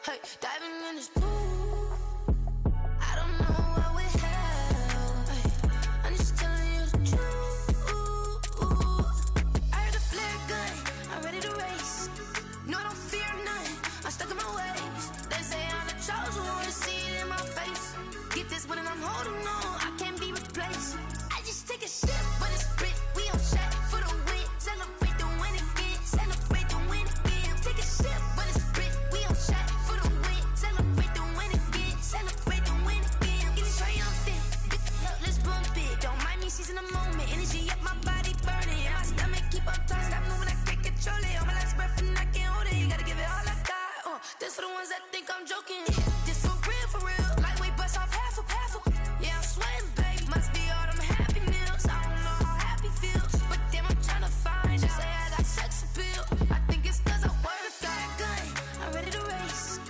Hey, diving in this pool. I don't know what we have. Hey, I'm just telling you the truth. I heard the flare gun. I'm ready to race. No, I don't fear none. I'm stuck in my ways. They say I'm the chosen one. See it in my face. Get this one and I'm holding on. I can't be replaced. I just take a sip, but it's spit. We on track for the win. Celebrate the win again. Celebrate the win again. Take a sip, but it's spit. We on track for the win. Celebrate the win again. Celebrate the win again. Get it triumphant. Let's bump it. Don't mind me seizing the moment. Energy up my body burning. My stomach keep up tight. Stop moving, I can't control it. On my last breath and I can't hold it. You gotta give it all I got. This for the ones that think I'm joking. This for real, for real. Lightweight bust off half a. Yeah, I'm sweating, baby. Must be all them happy meals. I don't know how happy feels, but damn, I'm trying to find out. Say I got sex appeal. I think it's cause I work. Got a gun. I'm ready to race.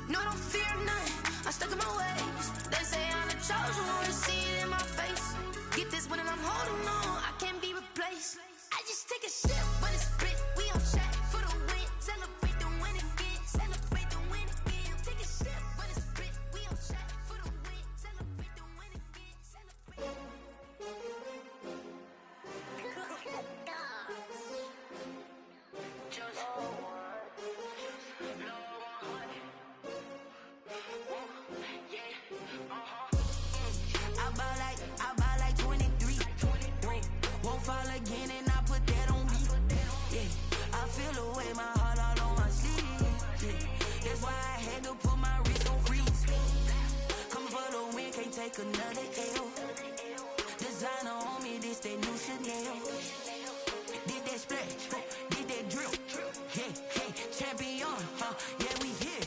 No, I don't fear none. I'm stuck in my ways. They say I'm the chosen one. See it in my face. Get this one and I'm holding on. I can't be replaced. I just take a sip, but it's split. We on track for the win. Celebrate the win again. Celebrate the win again. Take a sip, but it's split. We on track for the win. Celebrate the win again. Celebrate. I buy like 23. Won't fall again and I put that on me. Yeah, I feel the way my heart all on my sleeve. Yeah, that's why I had to put my wrist on freeze. Coming for the win, can't take another L. Designer on me, this that new Chanel. Did that splash, did that drill. Yeah, champion, yeah, we here.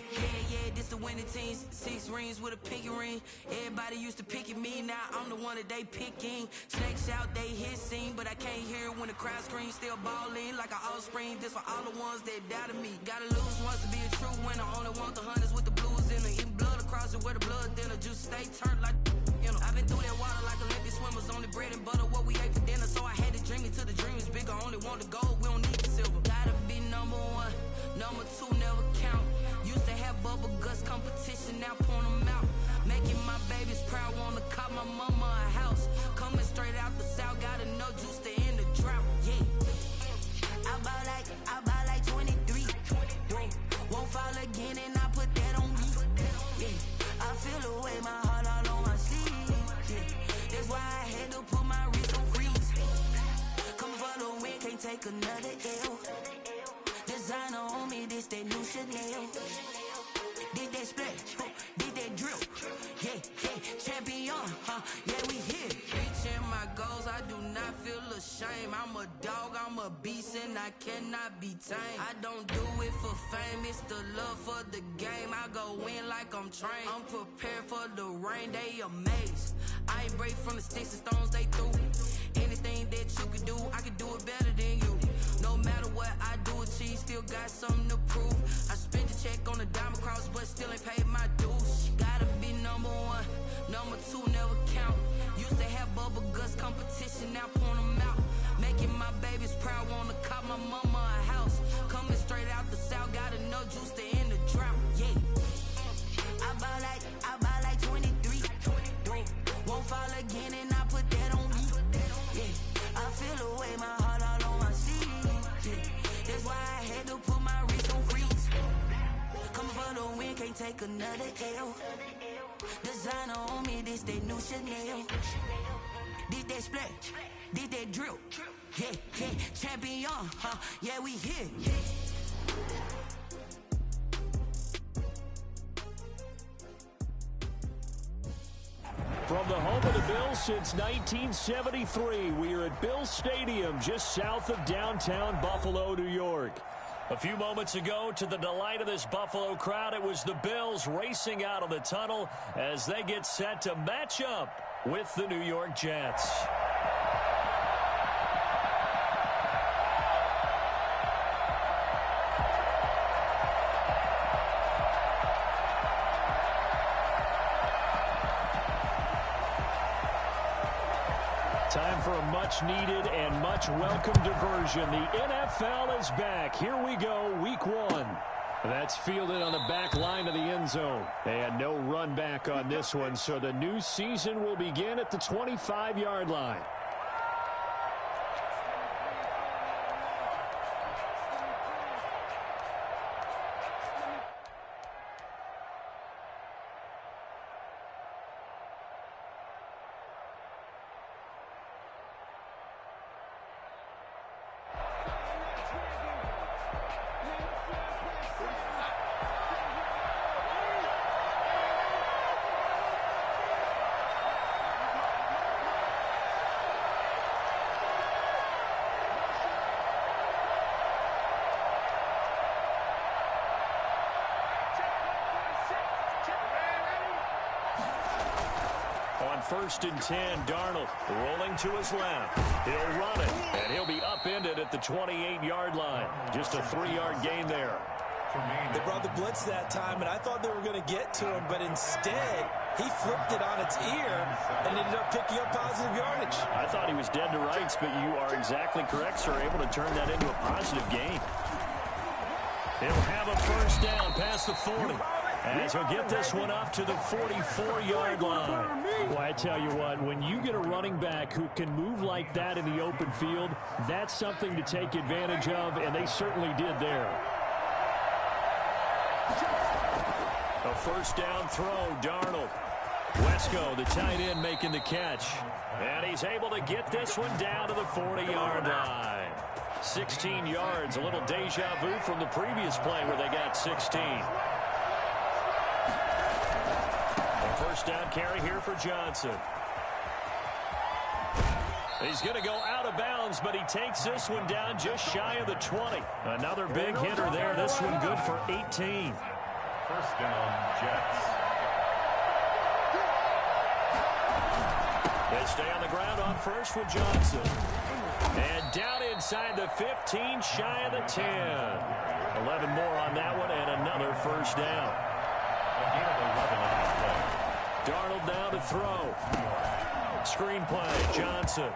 Yeah, this the winning team. 6 rings with a pinky ring. Everybody used to pick at me, now I'm the one that they picking. Snakes out, they hit scene, but I can't hear it when the crowd screams. Still ballin' like an offspring. This for all the ones that doubted me. Gotta lose once to be a true winner. Only want the hunters with the blues in it. Eating blood across it where the blood thinner. Juice stay turned like, you know. I've been through that water like Olympic swimmers. Only bread and butter, what we ate for dinner. So I had to dream it till the dream is bigger. Only want the gold, we don't need the silver. Gotta be number 1, number 2 never count. Used to have bubble guts competition, now point them out. Making my babies proud, wanna cop my mama a house. Coming straight out the south, gotta know juice to end the drought. Yeah, I buy like 23. Won't fall again and I put that on me. Yeah, I feel the way my heart all on my sleeve. Yeah, that's why I had to put my wrist on freeze. Coming for the win, can't take another L. Designer on me, this that new Chanel. Did that splash, did that drill. Yeah, champion, yeah, we here. Reaching my goals, I do not feel ashamed. I'm a dog, I'm a beast, and I cannot be tamed. I don't do it for fame, it's the love for the game. I go in like I'm trained. I'm prepared for the rain, they amazed. I ain't break from the sticks and stones they threw. Anything that you can do, I can do it better than you. No matter what I do, achieve, still got something to prove. I spent the check on the diamond cross, but still ain't paid my dues. Gotta be number 1, number 2 never count. Used to have bubble guts competition, now point them out. Making my babies proud, wanna cop my mama a house. Coming straight out the south, gotta know juice to end the drought. Yeah, I buy like 23. Won't fall again and I put that on me. Yeah, I feel the way my heart all on my sleeve. Yeah, that's why I had to put my wrist on freeze. Coming for the win, can't take another L. Designer on me, this that new Chanel. Did that splash, did that drill. Yeah, champion, yeah, we here. From the home of the Bills since 1973, we are at Bills Stadium just south of downtown Buffalo, New York. A few moments ago, to the delight of this Buffalo crowd, it was the Bills racing out of the tunnel as they get set to match up with the New York Jets. Time for a much-needed and much-welcome diversion. The NFL is back. Here we go, Week 1. That's fielded on the back line of the end zone. And no run back on this one, so the new season will begin at the 25-yard line. First and 10, Darnold rolling to his left. He'll run it, and he'll be upended at the 28-yard line. Just a 3-yard gain there. They brought the blitz that time, and I thought they were going to get to him, but instead, he flipped it on its ear and ended up picking up positive yardage. I thought he was dead to rights, but you are exactly correct, sir. Able to turn that into a positive gain. He'll have a first down past the 40. As he'll get this one up to the 44-yard line. Well, I tell you what, when you get a running back who can move like that in the open field, that's something to take advantage of, and they certainly did there. A first down throw, Darnold. Wesco, the tight end, making the catch. And he's able to get this one down to the 40-yard line. 16 yards, a little deja vu from the previous play where they got 16. First down carry here for Johnson. He's going to go out of bounds, but he takes this one down just shy of the 20. Another big hitter there. This one good for 18. First down, Jets. They stay on the ground on first with Johnson. And down inside the 15, shy of the 10. 11 more on that one, and another first down. Darnold now to throw. Screen play, Johnson.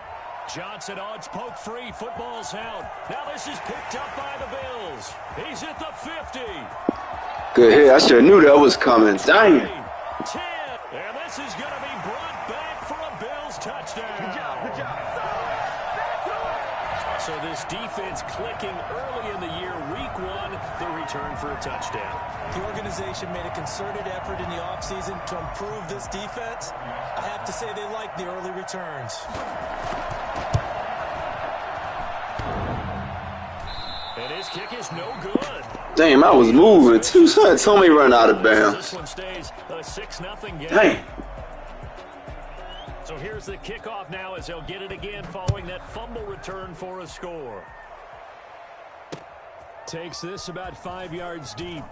Johnson, oh, it's poke free. Football's out. Now this is picked up by the Bills. He's at the 50. Good hit. I sure knew that was coming. Dang. 10. And this is going to be brought back for a Bills touchdown. Good job. Good job. So this defense clicking early in the year. Week 1, the return for a touchdown. The organization made a concerted effort in the offseason to improve this defense. I have to say they like the early returns. And his kick is no good. Damn, I was moving too. Son told me run out of bounds. This one stays a 6-0 game. Dang. So here's the kickoff now as they'll get it again following that fumble return for a score. Takes this about 5 yards deep.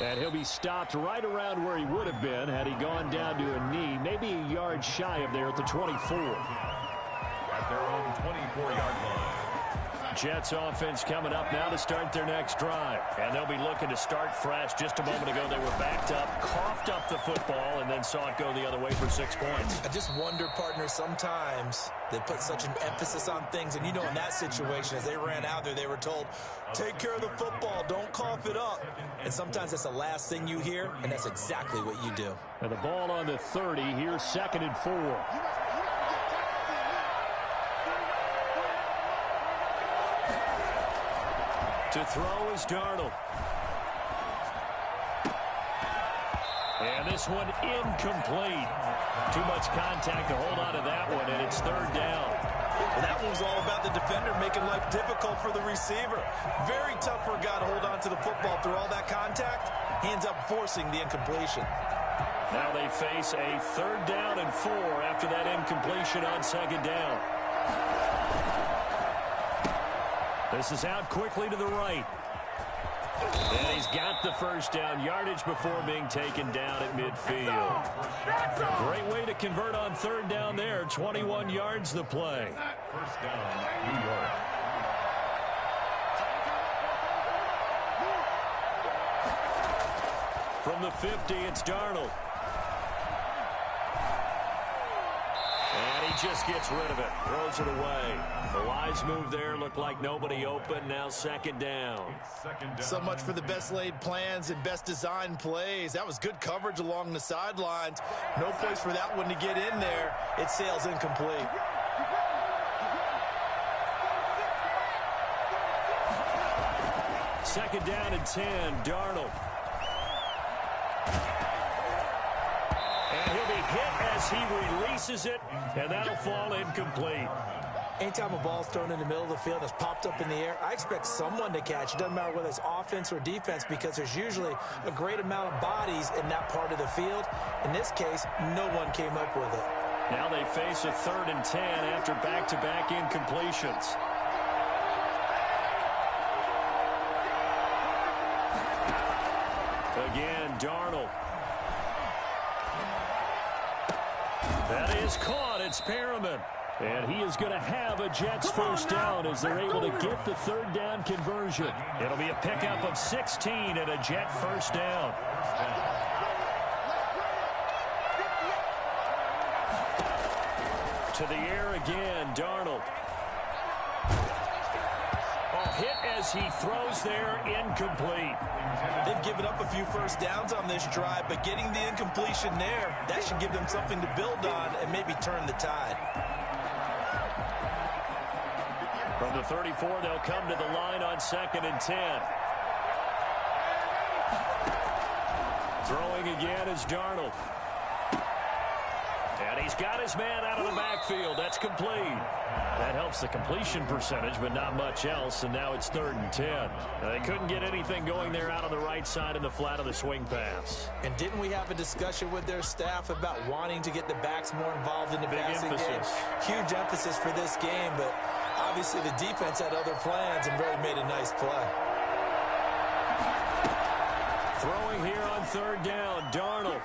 And he'll be stopped right around where he would have been had he gone down to a knee, maybe a yard shy of there at the 24. At their own 24-yard line. Jets offense coming up now to start their next drive. And they'll be looking to start fresh. Just a moment ago, they were backed up, coughed up the football, and then saw it go the other way for 6 points. I just wonder, partner, sometimes they put such an emphasis on things. And, you know, in that situation, as they ran out there, they were told, take care of the football, don't cough it up. And sometimes that's the last thing you hear, and that's exactly what you do. And the ball on the 30, here's 2nd and 4. To throw is Darnold. And this one incomplete. Too much contact to hold on to that one, and it's 3rd down. Well, that one was all about the defender making life difficult for the receiver. Very tough for a guy to hold on to the football through all that contact. He ends up forcing the incompletion. Now they face a 3rd down and 4 after that incompletion on 2nd down. This is out quickly to the right. And he's got the first down, yardage before being taken down at midfield. Great way to convert on 3rd down there. 21 yards the play. First down, New York. From the 50, it's Darnold. And he just gets rid of it. Throws it away. The wise move there. Looked like nobody open. Now second down. So much for the best laid plans and best designed plays. That was good coverage along the sidelines. No place for that one to get in there. It sails incomplete. Second down and 10, Darnold. And he'll be hit as he releases it, and that'll fall incomplete. Anytime a ball's thrown in the middle of the field that's popped up in the air, I expect someone to catch. It doesn't matter whether it's offense or defense because there's usually a great amount of bodies in that part of the field. In this case, no one came up with it. Now they face a 3rd and 10 after back-to-back incompletions. Again, Darnold. That is caught. It's Perriman. And he is going to have a Jets first down as they're able to get the 3rd down conversion. It'll be a pickup of 16 and a Jet first down. To the air again, Darnold. Hit as he throws there, incomplete. They've given up a few first downs on this drive, but getting the incompletion there, that should give them something to build on and maybe turn the tide. From the 34, they'll come to the line on 2nd and 10. Throwing again is Darnold. And he's got his man out of the backfield. That's complete. That helps the completion percentage, but not much else, and now it's 3rd and 10. They couldn't get anything going there out on the right side in the flat of the swing pass. And didn't we have a discussion with their staff about wanting to get the backs more involved in the passing game? Huge emphasis for this game, but obviously the defense had other plans and really made a nice play. Throwing here on 3rd down, Darnold.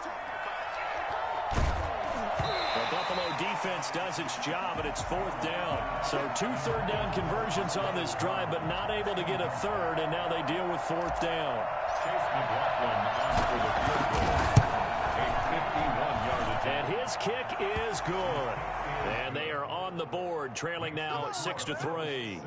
The Buffalo defense does its job, and it's 4th down. So 2 3rd down conversions on this drive, but not able to get a 3rd, and now they deal with 4th down. Chase McLaughlin on for the field goal. A 51-yard attempt. And his kick is good. And they are on the board, trailing now 6-3.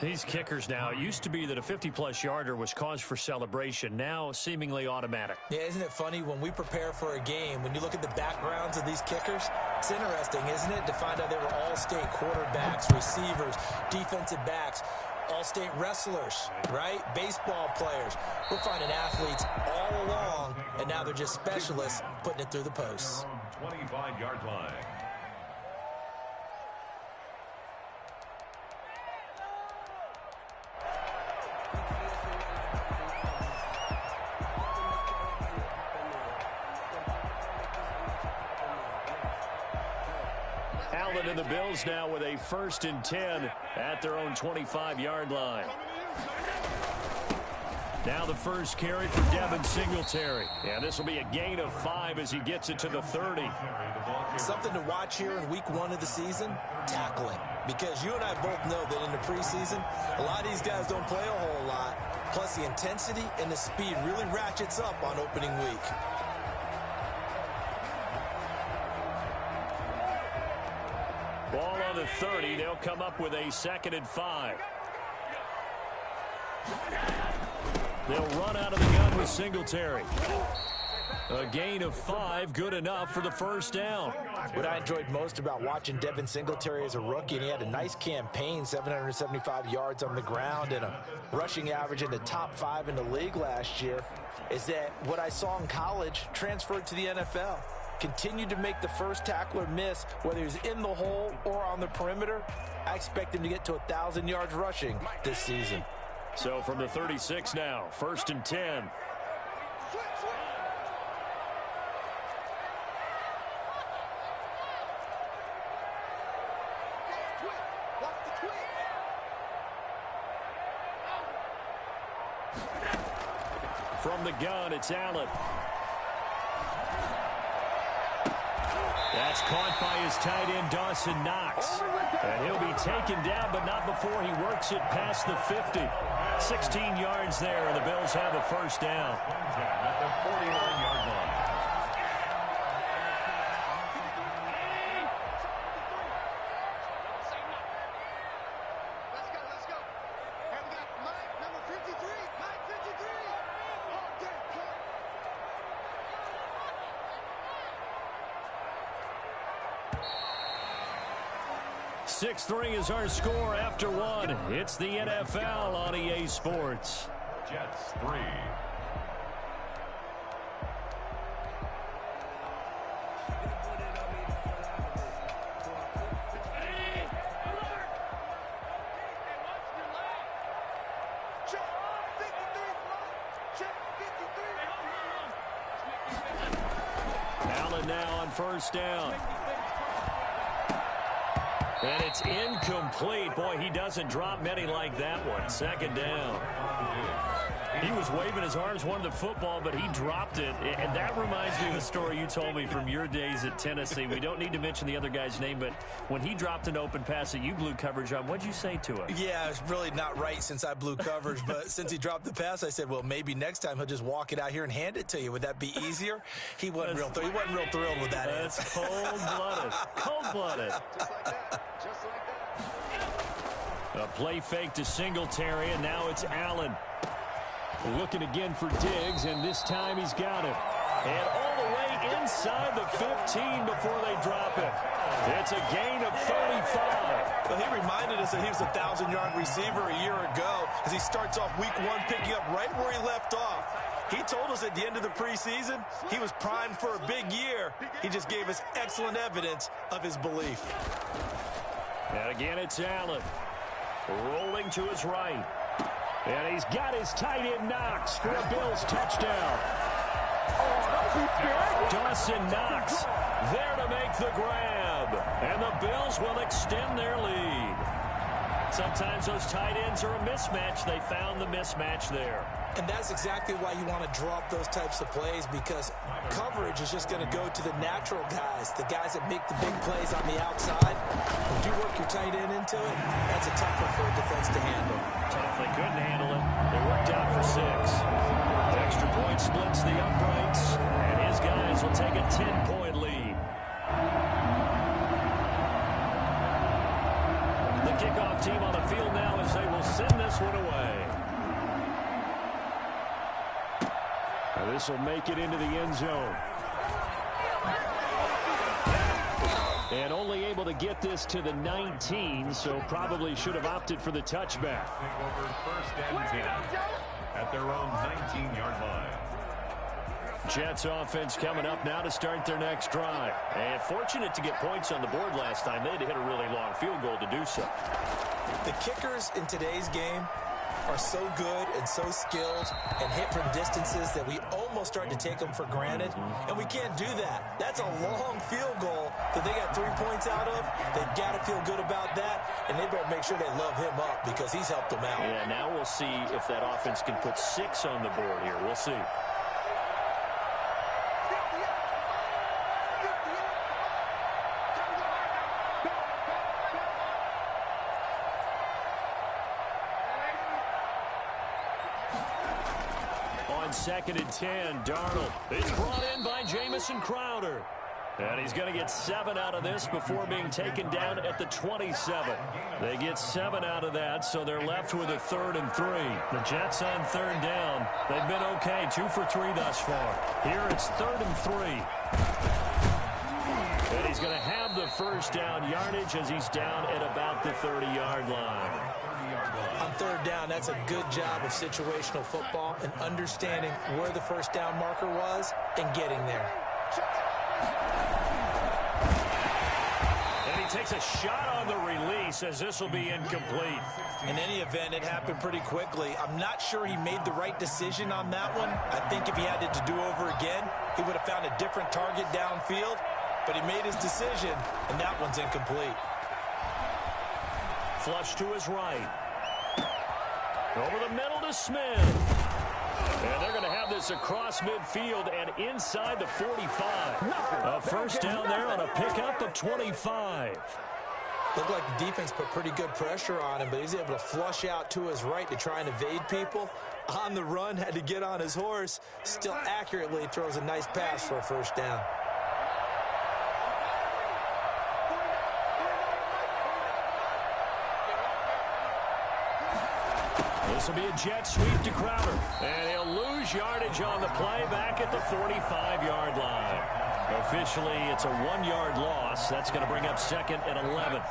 These kickers now, it used to be that a 50-plus yarder was cause for celebration, now seemingly automatic. Yeah, isn't it funny when we prepare for a game, when you look at the backgrounds of these kickers, it's interesting, isn't it, to find out they were all-state quarterbacks, receivers, defensive backs, all-state wrestlers, right? Baseball players. We're finding athletes all along, and now they're just specialists putting it through the posts. 25-yard line. Allen and the Bills now with a 1st and 10 at their own 25-yard line. Now the first carry for Devin Singletary. And this will be a gain of 5 as he gets it to the 30. Something to watch here in week 1 of the season, tackling. Because you and I both know that in the preseason, a lot of these guys don't play a whole lot. Plus the intensity and the speed really ratchets up on opening week. Ball on the 30. They'll come up with a 2nd and 5. They'll run out of the gun with Singletary. A gain of 5, good enough for the first down. What I enjoyed most about watching Devin Singletary as a rookie, and he had a nice campaign, 775 yards on the ground and a rushing average in the top 5 in the league last year, is that what I saw in college transferred to the NFL. Continued to make the first tackler miss, whether he's in the hole or on the perimeter. I expect him to get to 1,000 yards rushing this season. So from the 36 now, 1st and 10. From the gun, it's Allen. That's caught by his tight end, Dawson Knox. And he'll be taken down, but not before he works it past the 50. 16 yards there, and the Bills have a first down. At the 49-yard line. 6-3 is our score after one. It's the NFL on EA Sports. Jets 3. Allen now on first down. And it's incomplete. Boy, he doesn't drop many like that one. Second down. He was waving his arms, wanted the football, but he dropped it. And that reminds me of the story you told me from your days at Tennessee. We don't need to mention the other guy's name, but when he dropped an open pass that you blew coverage on, what'd you say to him? Yeah, it's really not right since I blew coverage, but since he dropped the pass, I said, well, maybe next time he'll just walk it out here and hand it to you. Would that be easier? He wasn't real thrilled with that. That's cold-blooded. Cold-blooded. A play fake to Singletary, and now it's Allen. Looking again for Diggs, and this time he's got him. And all the way inside the 15 before they drop it. It's a gain of 35. Well, he reminded us that he was a 1,000-yard receiver a year ago as he starts off week one picking up right where he left off. He told us at the end of the preseason he was primed for a big year. He just gave us excellent evidence of his belief. And again, it's Allen. Rolling to his right. And he's got his tight end Knox for a Bills touchdown. Dawson Knox there to make the grab. And the Bills will extend their lead. Sometimes those tight ends are a mismatch. They found the mismatch there. And that's exactly why you want to drop those types of plays, because coverage is just going to go to the natural guys, the guys that make the big plays on the outside. If you work your tight end into it, that's a tough one for a defense to handle. Tough, they couldn't handle it. They worked out for 6. Extra point splits the uprights, and his guys will take a 10-point lead. The kickoff team on the field now as they will send this one away. Now this will make it into the end zone. And only able to get this to the 19, so probably should have opted for the touchback. Over first and 10 at their own 19-yard line. Jets offense coming up now to start their next drive. And fortunate to get points on the board last time. They had to hit a really long field goal to do so. The kickers in today's game are so good and so skilled and hit from distances that we almost start to take them for granted. And we can't do that. That's a long field goal that they got 3 points out of. They've got to feel good about that, and they better make sure they love him up because he's helped them out. Yeah, now we'll see if that offense can put 6 on the board here. We'll see. Second and 10, Darnold is brought in by Jamison Crowder. And he's going to get 7 out of this before being taken down at the 27. They get 7 out of that, so they're left with a 3rd and 3. The Jets on 3rd down. They've been okay, 2 for 3 thus far. Here it's 3rd and 3. And he's going to have the first down yardage as he's down at about the 30-yard line. On 3rd down, that's a good job of situational football and understanding where the first down marker was and getting there. And he takes a shot on the release as this will be incomplete. In any event, it happened pretty quickly. I'm not sure he made the right decision on that one. I think if he had it to do over again, he would have found a different target downfield. But he made his decision, and that one's incomplete. Flush to his right. Over the middle to Smith. And they're going to have this across midfield and inside the 45. A first down there on a pickup of 25. Looked like the defense put pretty good pressure on him, but he's able to flush out to his right to try and evade people. On the run, had to get on his horse. Still accurately throws a nice pass for a first down. This will be a jet sweep to Crowder. And he'll lose yardage on the play back at the 45-yard line. Officially, it's a 1-yard loss. That's going to bring up 2nd and 11. 2nd and 11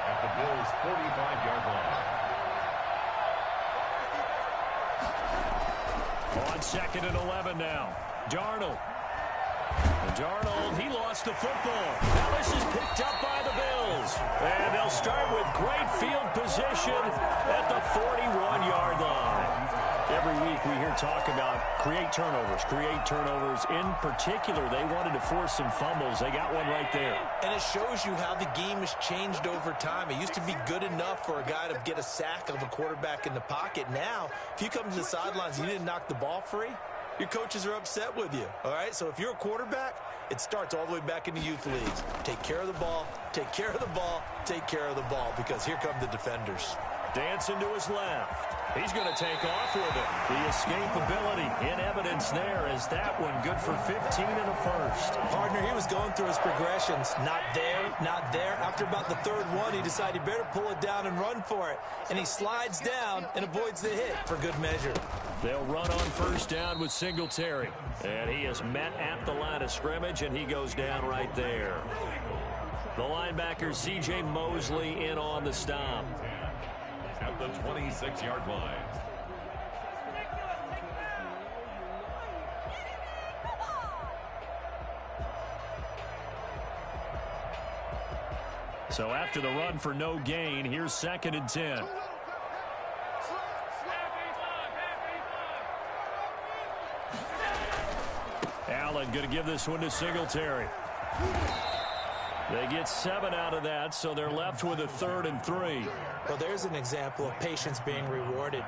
at the Bills' 45-yard line. On 2nd and 11 now. Darnold. And Darnold, he lost the football. Now this is picked up by the Bills. And they'll start with great field position at the 41-yard line. Every week we hear talk about create turnovers. In particular, they wanted to force some fumbles. They got one right there. And it shows you how the game has changed over time. It used to be good enough for a guy to get a sack of a quarterback in the pocket. Now, if you come to the sidelines and you didn't knock the ball free, your coaches are upset with you, all right? So if you're a quarterback, it starts all the way back in the youth leagues. Take care of the ball, take care of the ball, take care of the ball, because here come the defenders. Dancing to his left. He's going to take off with it. The escapability in evidence there as that one good for 15 and a first. Partner, he was going through his progressions. Not there, not there. After about the third one, he decided he better pull it down and run for it. And he slides down and avoids the hit for good measure. They'll run on first down with Singletary. And he is met at the line of scrimmage, and he goes down right there. The linebacker, C.J. Mosley, in on the stop. At the 26-yard line. So after the run for no gain, here's 2nd and 10. Allen going to give this one to Singletary. They get 7 out of that, so they're left with a 3rd and 3. Well, there's an example of patience being rewarded.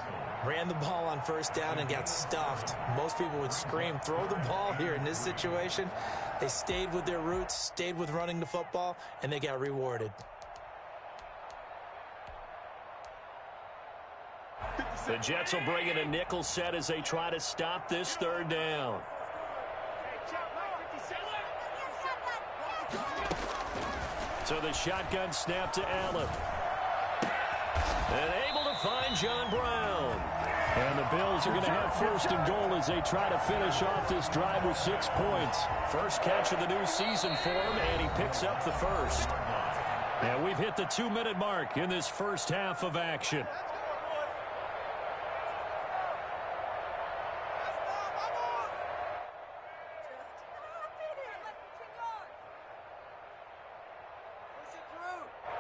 Ran the ball on first down and got stuffed. Most people would scream, throw the ball here. In this situation, they stayed with their roots, stayed with running the football, and they got rewarded. The Jets will bring in a nickel set as they try to stop this 3rd down. So the shotgun snap to Allen. And able to find John Brown. And the Bills are going to have 1st and goal as they try to finish off this drive with 6 points. First catch of the new season for him, and he picks up the first. And we've hit the 2-minute mark in this first half of action.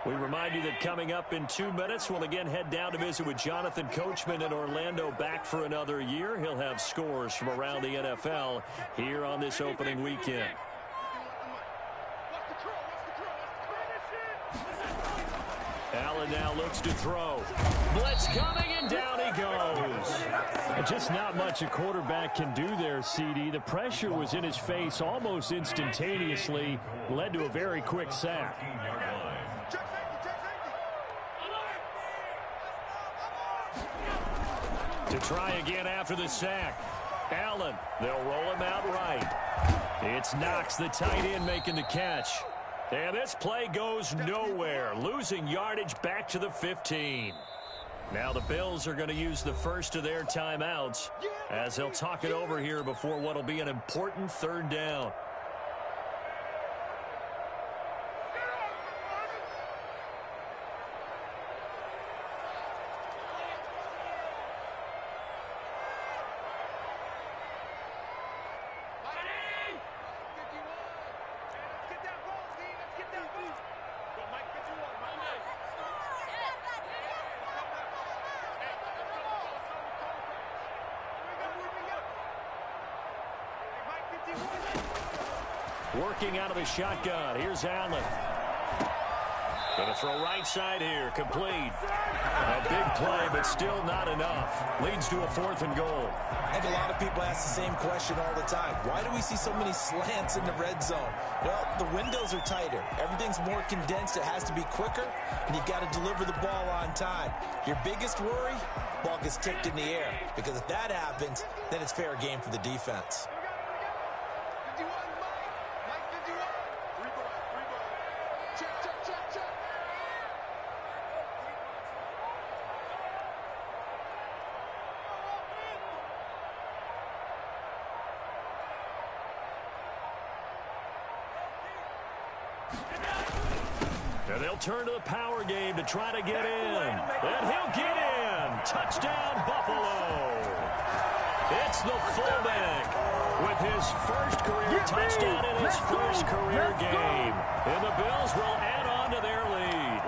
We remind you that coming up in 2 minutes, we'll again head down to visit with Jonathan Coachman in Orlando, back for another year. He'll have scores from around the NFL here on this opening weekend. Allen now looks to throw. Blitz coming, and down he goes. Just not much a quarterback can do there, CD. The pressure was in his face almost instantaneously, led to a very quick sack. To try again after the sack. Allen, they'll roll him out right. It's Knox, the tight end, making the catch. And this play goes nowhere, losing yardage back to the 15. Now the Bills are going to use the first of their timeouts as they'll talk it over here before what will be an important 3rd down. Working out of the shotgun. Here's Allen. Going to throw right side here. Complete. A big play, but still not enough. Leads to a 4th and goal. And a lot of people ask the same question all the time. Why do we see so many slants in the red zone? Well, the windows are tighter. Everything's more condensed. It has to be quicker, and you've got to deliver the ball on time. Your biggest worry, ball gets tipped in the air. Because if that happens, then it's fair game for the defense. And they'll turn to the power game to try to get in. And he'll get in. Touchdown, Buffalo. It's the fullback with his first career touchdown in his first career game. And the Bills will add on to their lead.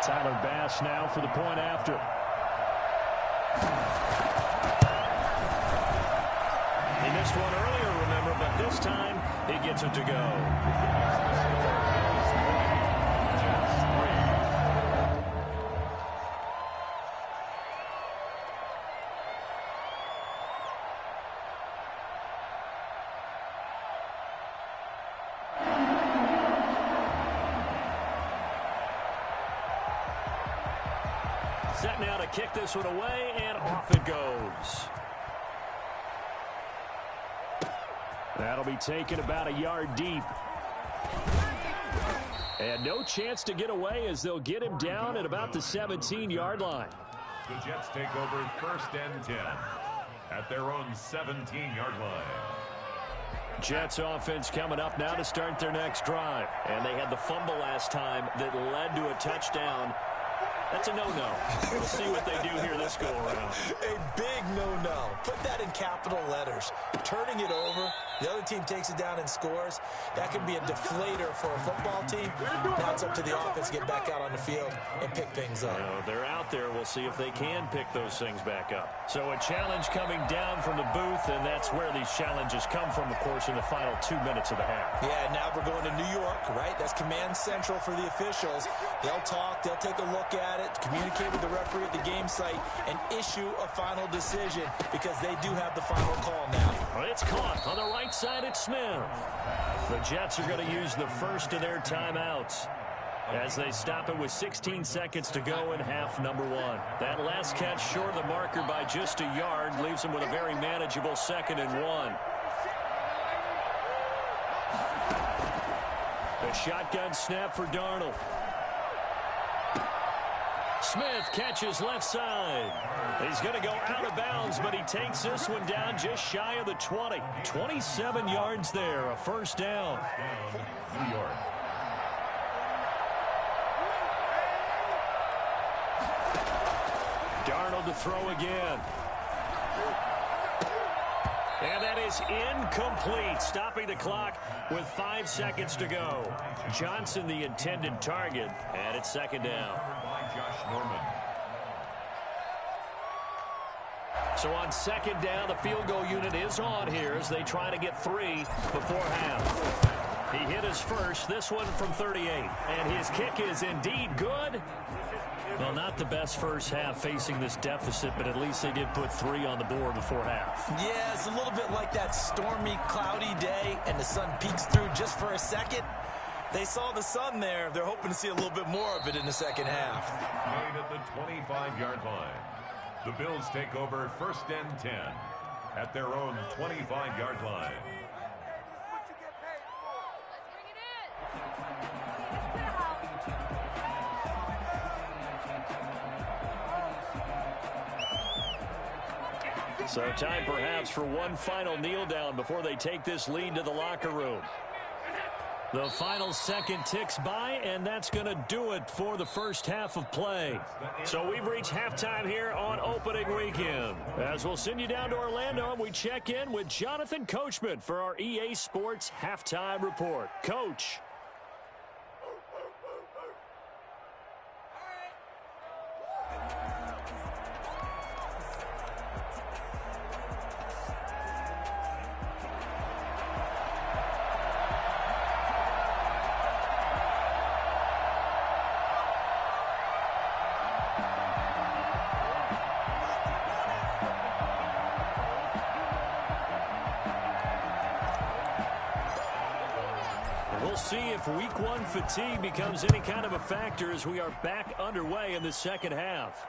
Tyler Bass now for the point after. He missed one earlier, remember, but this time he gets it to go. Set now to kick this one away, and off it goes. That'll be taken about a yard deep. And no chance to get away as they'll get him down at about the 17-yard line. The Jets take over 1st and 10 at their own 17-yard line. Jets offense coming up now to start their next drive. And they had the fumble last time that led to a touchdown. That's a no-no. We'll see what they do here this go-around. A big no-no. Put that in capital letters. Turning it over, the other team takes it down and scores. That can be a deflator for a football team. Now it's up to the offense to get back out on the field and pick things up. They're out there. We'll see if they can pick those things back up. So a challenge coming down from the booth, and that's where these challenges come from, of course, in the final 2 minutes of the half. Yeah, now we're going to New York, right? That's command central for the officials. They'll talk. They'll take a look at it, communicate with the referee at the game site, and issue a final decision because they do have the final call now. Well, it's caught on the right side. It's Smith. The Jets are going to use the first of their timeouts as they stop it with 16 seconds to go in half number one. That last catch short of the marker by just a yard leaves them with a very manageable 2nd and 1. A shotgun snap for Darnold. Smith catches left side. He's going to go out of bounds, but he takes this one down just shy of the 20. 27 yards there, a first down. New York. Darnold to throw again. And that is incomplete, stopping the clock with 5 seconds to go. Johnson, the intended target, and it's 2nd down. Josh Norman. So on 2nd down, the field goal unit is on here as they try to get 3 before half. He hit his first, this one from 38. And his kick is indeed good. Well, not the best first half facing this deficit, but at least they did put 3 on the board before half. Yeah, it's a little bit like that stormy, cloudy day, and the sun peeks through just for a second. They saw the sun there. They're hoping to see a little bit more of it in the second half. Made at the 25-yard line. The Bills take over 1st and 10 at their own 25-yard line. So time perhaps for one final kneel down before they take this lead to the locker room. The final second ticks by, and that's going to do it for the first half of play. So we've reached halftime here on opening weekend. As we'll send you down to Orlando, we check in with Jonathan Coachman for our EA Sports Halftime Report. Coach. We'll see if week one fatigue becomes any kind of a factor as we are back underway in the second half.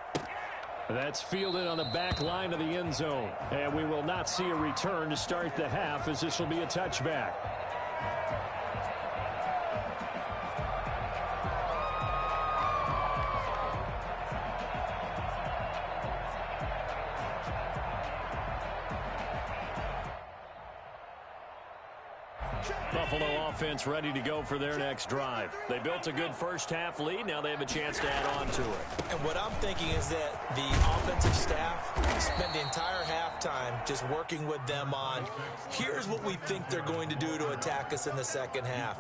That's fielded on the back line of the end zone. And we will not see a return to start the half as this will be a touchback. Buffalo offense ready to go for their next drive. They built a good first-half lead. Now they have a chance to add on to it. And what I'm thinking is that the offensive staff spent the entire halftime just working with them on, here's what we think they're going to do to attack us in the second half.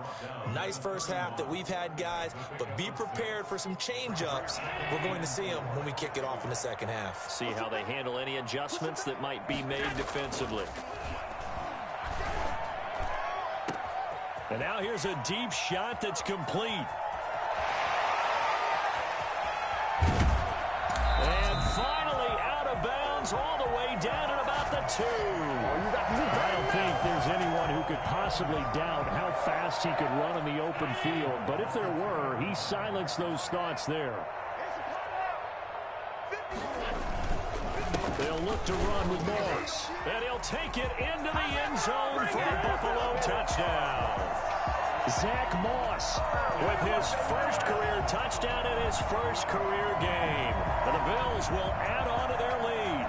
Nice first half that we've had, guys, but be prepared for some change-ups. We're going to see them when we kick it off in the second half. See how they handle any adjustments that might be made defensively. And now here's a deep shot that's complete. And finally out of bounds all the way down at about the 2. I don't think there's anyone who could possibly doubt how fast he could run in the open field. But if there were, he silenced those thoughts there. They'll look to run with Moss. And he'll take it into the end zone for a Buffalo touchdown. Zach Moss with his first career touchdown in his first career game. And the Bills will add on to their lead.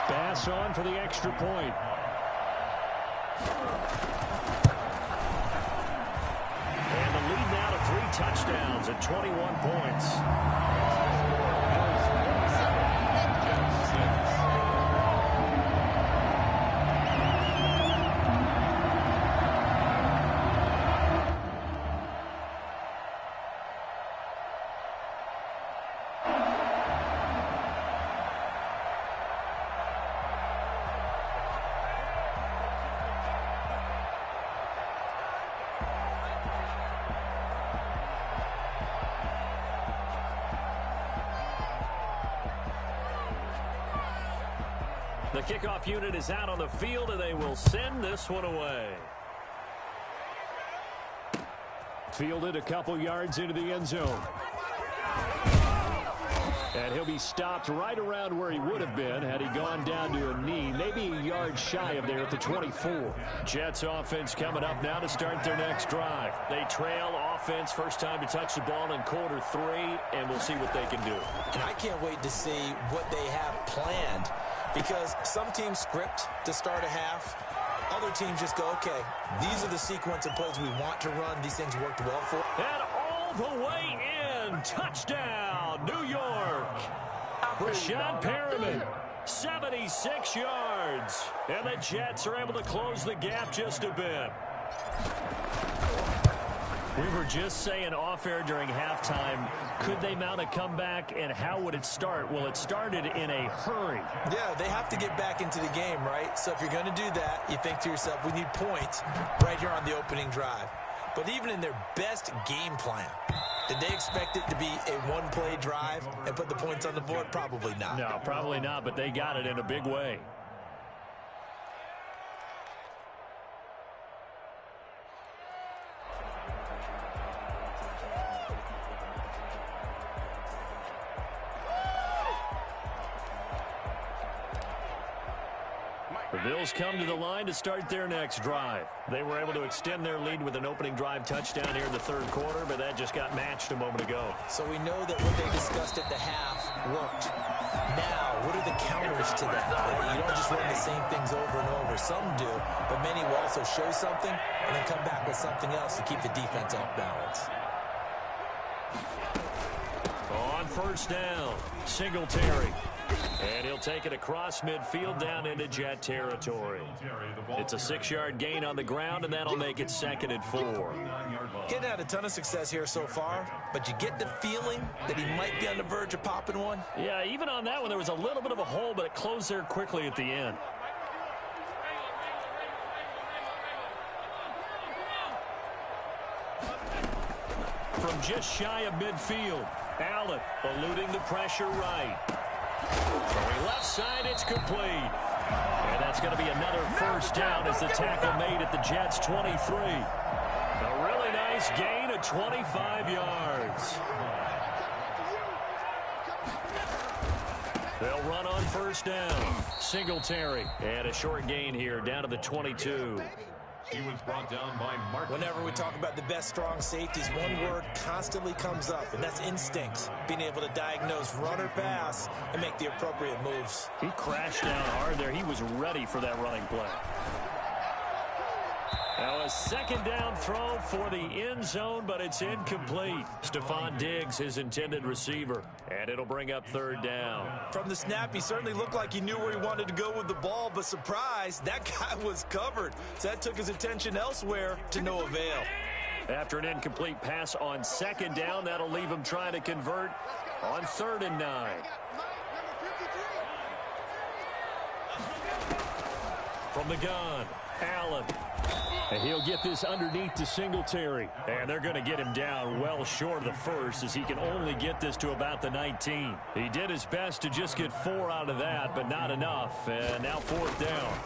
Bass on for the extra point. And the lead now to 3 touchdowns at 21 points. The kickoff unit is out on the field, and they will send this one away. Fielded a couple yards into the end zone. And he'll be stopped right around where he would have been had he gone down to a knee, maybe a yard shy of there at the 24. Jets offense coming up now to start their next drive. They trail offense, first time to touch the ball in quarter 3, and we'll see what they can do. And I can't wait to see what they have planned, because some teams script to start a half. Other teams just go, okay, these are the sequence of plays we want to run. These things worked well for. And all the way in, touchdown, New York. Rashad Perriman, 76 yards. And the Jets are able to close the gap just a bit. We were just saying off-air during halftime, could they mount a comeback, and how would it start? Well, it started in a hurry. Yeah, they have to get back into the game, right? So if you're going to do that, you think to yourself, we need points right here on the opening drive. But even in their best game plan, did they expect it to be a one-play drive and put the points on the board? Probably not. No, probably not, but they got it in a big way. The Bills come to the line to start their next drive. They were able to extend their lead with an opening drive touchdown here in the third quarter, but that just got matched a moment ago. So we know that what they discussed at the half worked. Now, what are the counters to that? You don't just run the same things over and over. Some do, but many will also show something and then come back with something else to keep the defense off balance. On first down, Singletary. And he'll take it across midfield down into Jet territory. It's a 6-yard gain on the ground, and that'll make it 2nd and 4. Getting had a ton of success here so far, but you get the feeling that he might be on the verge of popping one. Yeah, even on that one, there was a little bit of a hole, but it closed there quickly at the end. From just shy of midfield, Allen eluding the pressure right. Throwing left side, it's complete. And that's going to be another first down as the tackle made at the Jets' 23. A really nice gain of 25 yards. They'll run on first down. Singletary. And a short gain here down to the 22. He was brought down by Mark. Whenever we talk about the best strong safeties, one word constantly comes up, and that's instincts. Being able to diagnose run or pass and make the appropriate moves. He crashed down hard there. He was ready for that running play. Now a second down throw for the end zone, but it's incomplete. Stephon Diggs, his intended receiver, and it'll bring up third down. From the snap, he certainly looked like he knew where he wanted to go with the ball, but surprise, that guy was covered. So that took his attention elsewhere to no avail. After an incomplete pass on second down, that'll leave him trying to convert on 3rd and 9. From the gun, Allen. And he'll get this underneath to Singletary. And they're going to get him down well short of the first, as he can only get this to about the 19. He did his best to just get 4 out of that, but not enough. And now 4th down.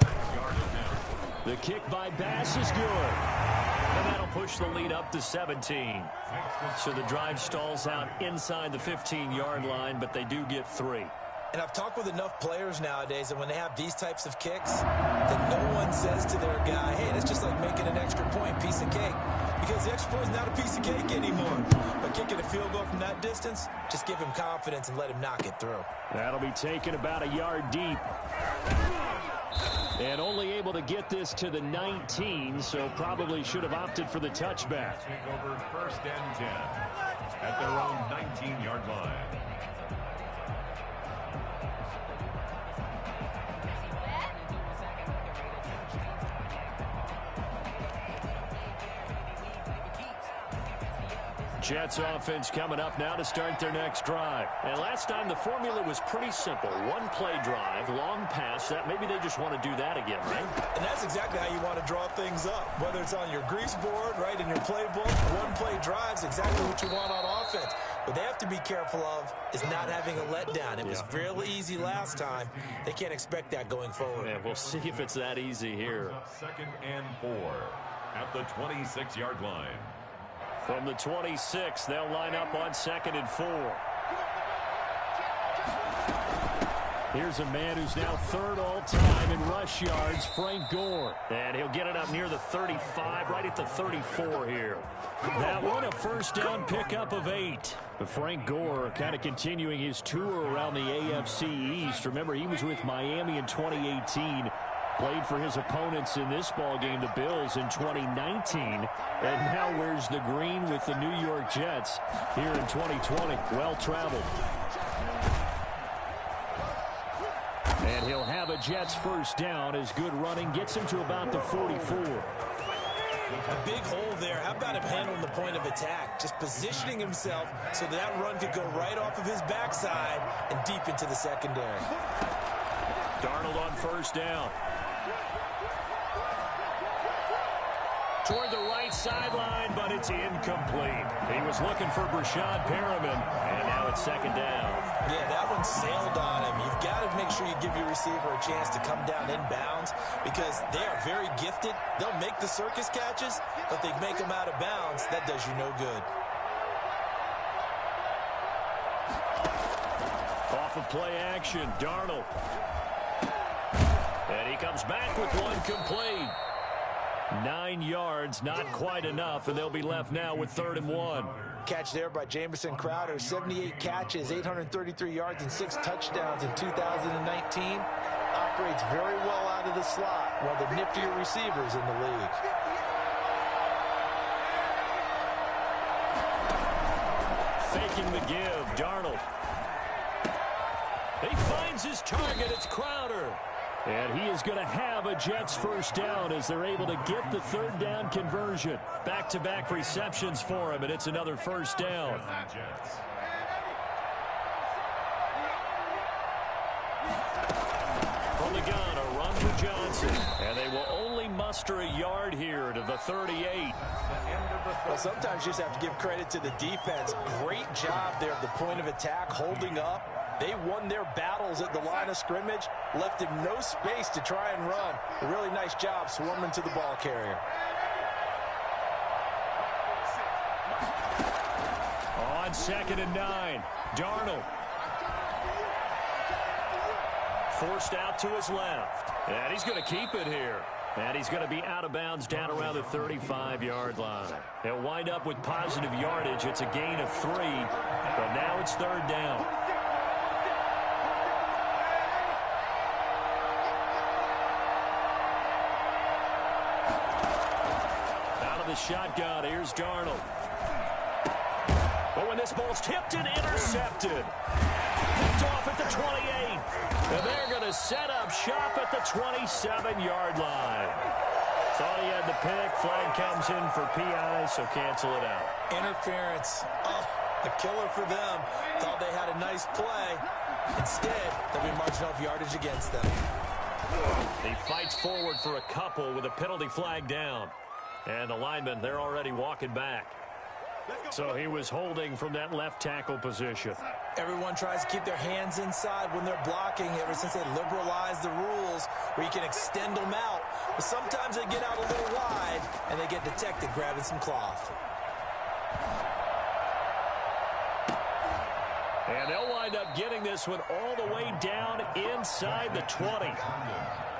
The kick by Bass is good. And that'll push the lead up to 17. So the drive stalls out inside the 15-yard line, but they do get 3. And I've talked with enough players nowadays that when they have these types of kicks, that no one says to their guy, hey, that's just like making an extra point, piece of cake. Because the extra point is not a piece of cake anymore. But kicking a field goal from that distance, just give him confidence and let him knock it through. That'll be taken about a yard deep. And only able to get this to the 19, so probably should have opted for the touchback. Take over 1st and 10 at their own 19-yard line. Jets offense coming up now to start their next drive. And last time the formula was pretty simple. One play drive, long pass. That maybe they just want to do that again, right? And that's exactly how you want to draw things up. Whether it's on your grease board, right, in your playbook, one play drive's exactly what you want on offense. What they have to be careful of is not having a letdown. It was real easy last time. They can't expect that going forward. Yeah, we'll see if it's that easy here. 2nd and 4 at the 26-yard line. From the 26, they'll line up on 2nd and 4. Here's a man who's now 3rd all-time in rush yards, Frank Gore. And he'll get it up near the 35, right at the 34 here. That one, a 1st down pickup of 8. Frank Gore kind of continuing his tour around the AFC East. Remember, he was with Miami in 2018. Played for his opponents in this ballgame, the Bills, in 2019. And now wears the green with the New York Jets here in 2020. Well-traveled. And he'll have a Jets 1st down as good running gets him to about the 44. A big hole there. How about him handling the point of attack? Just positioning himself so that run could go right off of his backside and deep into the secondary. Darnold on 1st down. Toward the right sideline, but it's incomplete. He was looking for Brashad Perriman, and now it's 2nd down. Yeah, that one sailed on him. You've got to make sure you give your receiver a chance to come down inbounds because they are very gifted. They'll make the circus catches, but they make them out of bounds. That does you no good. Off of play action, Darnold. And he comes back with one complete. 9 yards, not quite enough, and they'll be left now with 3rd and 1. Catch there by Jamison Crowder. 78 catches, 833 yards, and 6 touchdowns in 2019. Operates very well out of the slot. One of the niftier receivers in the league. Faking the give, Darnold. He finds his target. It's Crowder. And he is going to have a Jets 1st down as they're able to get the 3rd down conversion. Back-to-back receptions for him, and it's another 1st down. From the gun, a run for Johnson. And they will only muster a yard here to the 38. Well, sometimes you just have to give credit to the defense. Great job there at the point of attack, holding up. They won their battles at the line of scrimmage, left him no space to try and run. A really nice job swarming to the ball carrier. On 2nd and 9, Darnold. Forced out to his left. And he's going to keep it here. And he's going to be out of bounds down around the 35-yard line. He'll wind up with positive yardage. It's a gain of 3, but now it's third down. Out of the shotgun, here's Darnold. But when this ball's tipped and intercepted, picked off at the 28. And they're going to set up shop at the 27-yard line. Thought he had the pick. Flag comes in for PI, so cancel it out. Interference. Oh, a killer for them. Thought they had a nice play. Instead, they'll be marching off yardage against them. He fights forward for a couple with a penalty flag down. And the linemen, they're already walking back. So he was holding from that left tackle position. Everyone tries to keep their hands inside when they're blocking ever since they liberalized the rules where you can extend them out. But sometimes they get out a little wide and they get detected grabbing some cloth. And they'll wind up getting this one all the way down inside the 20.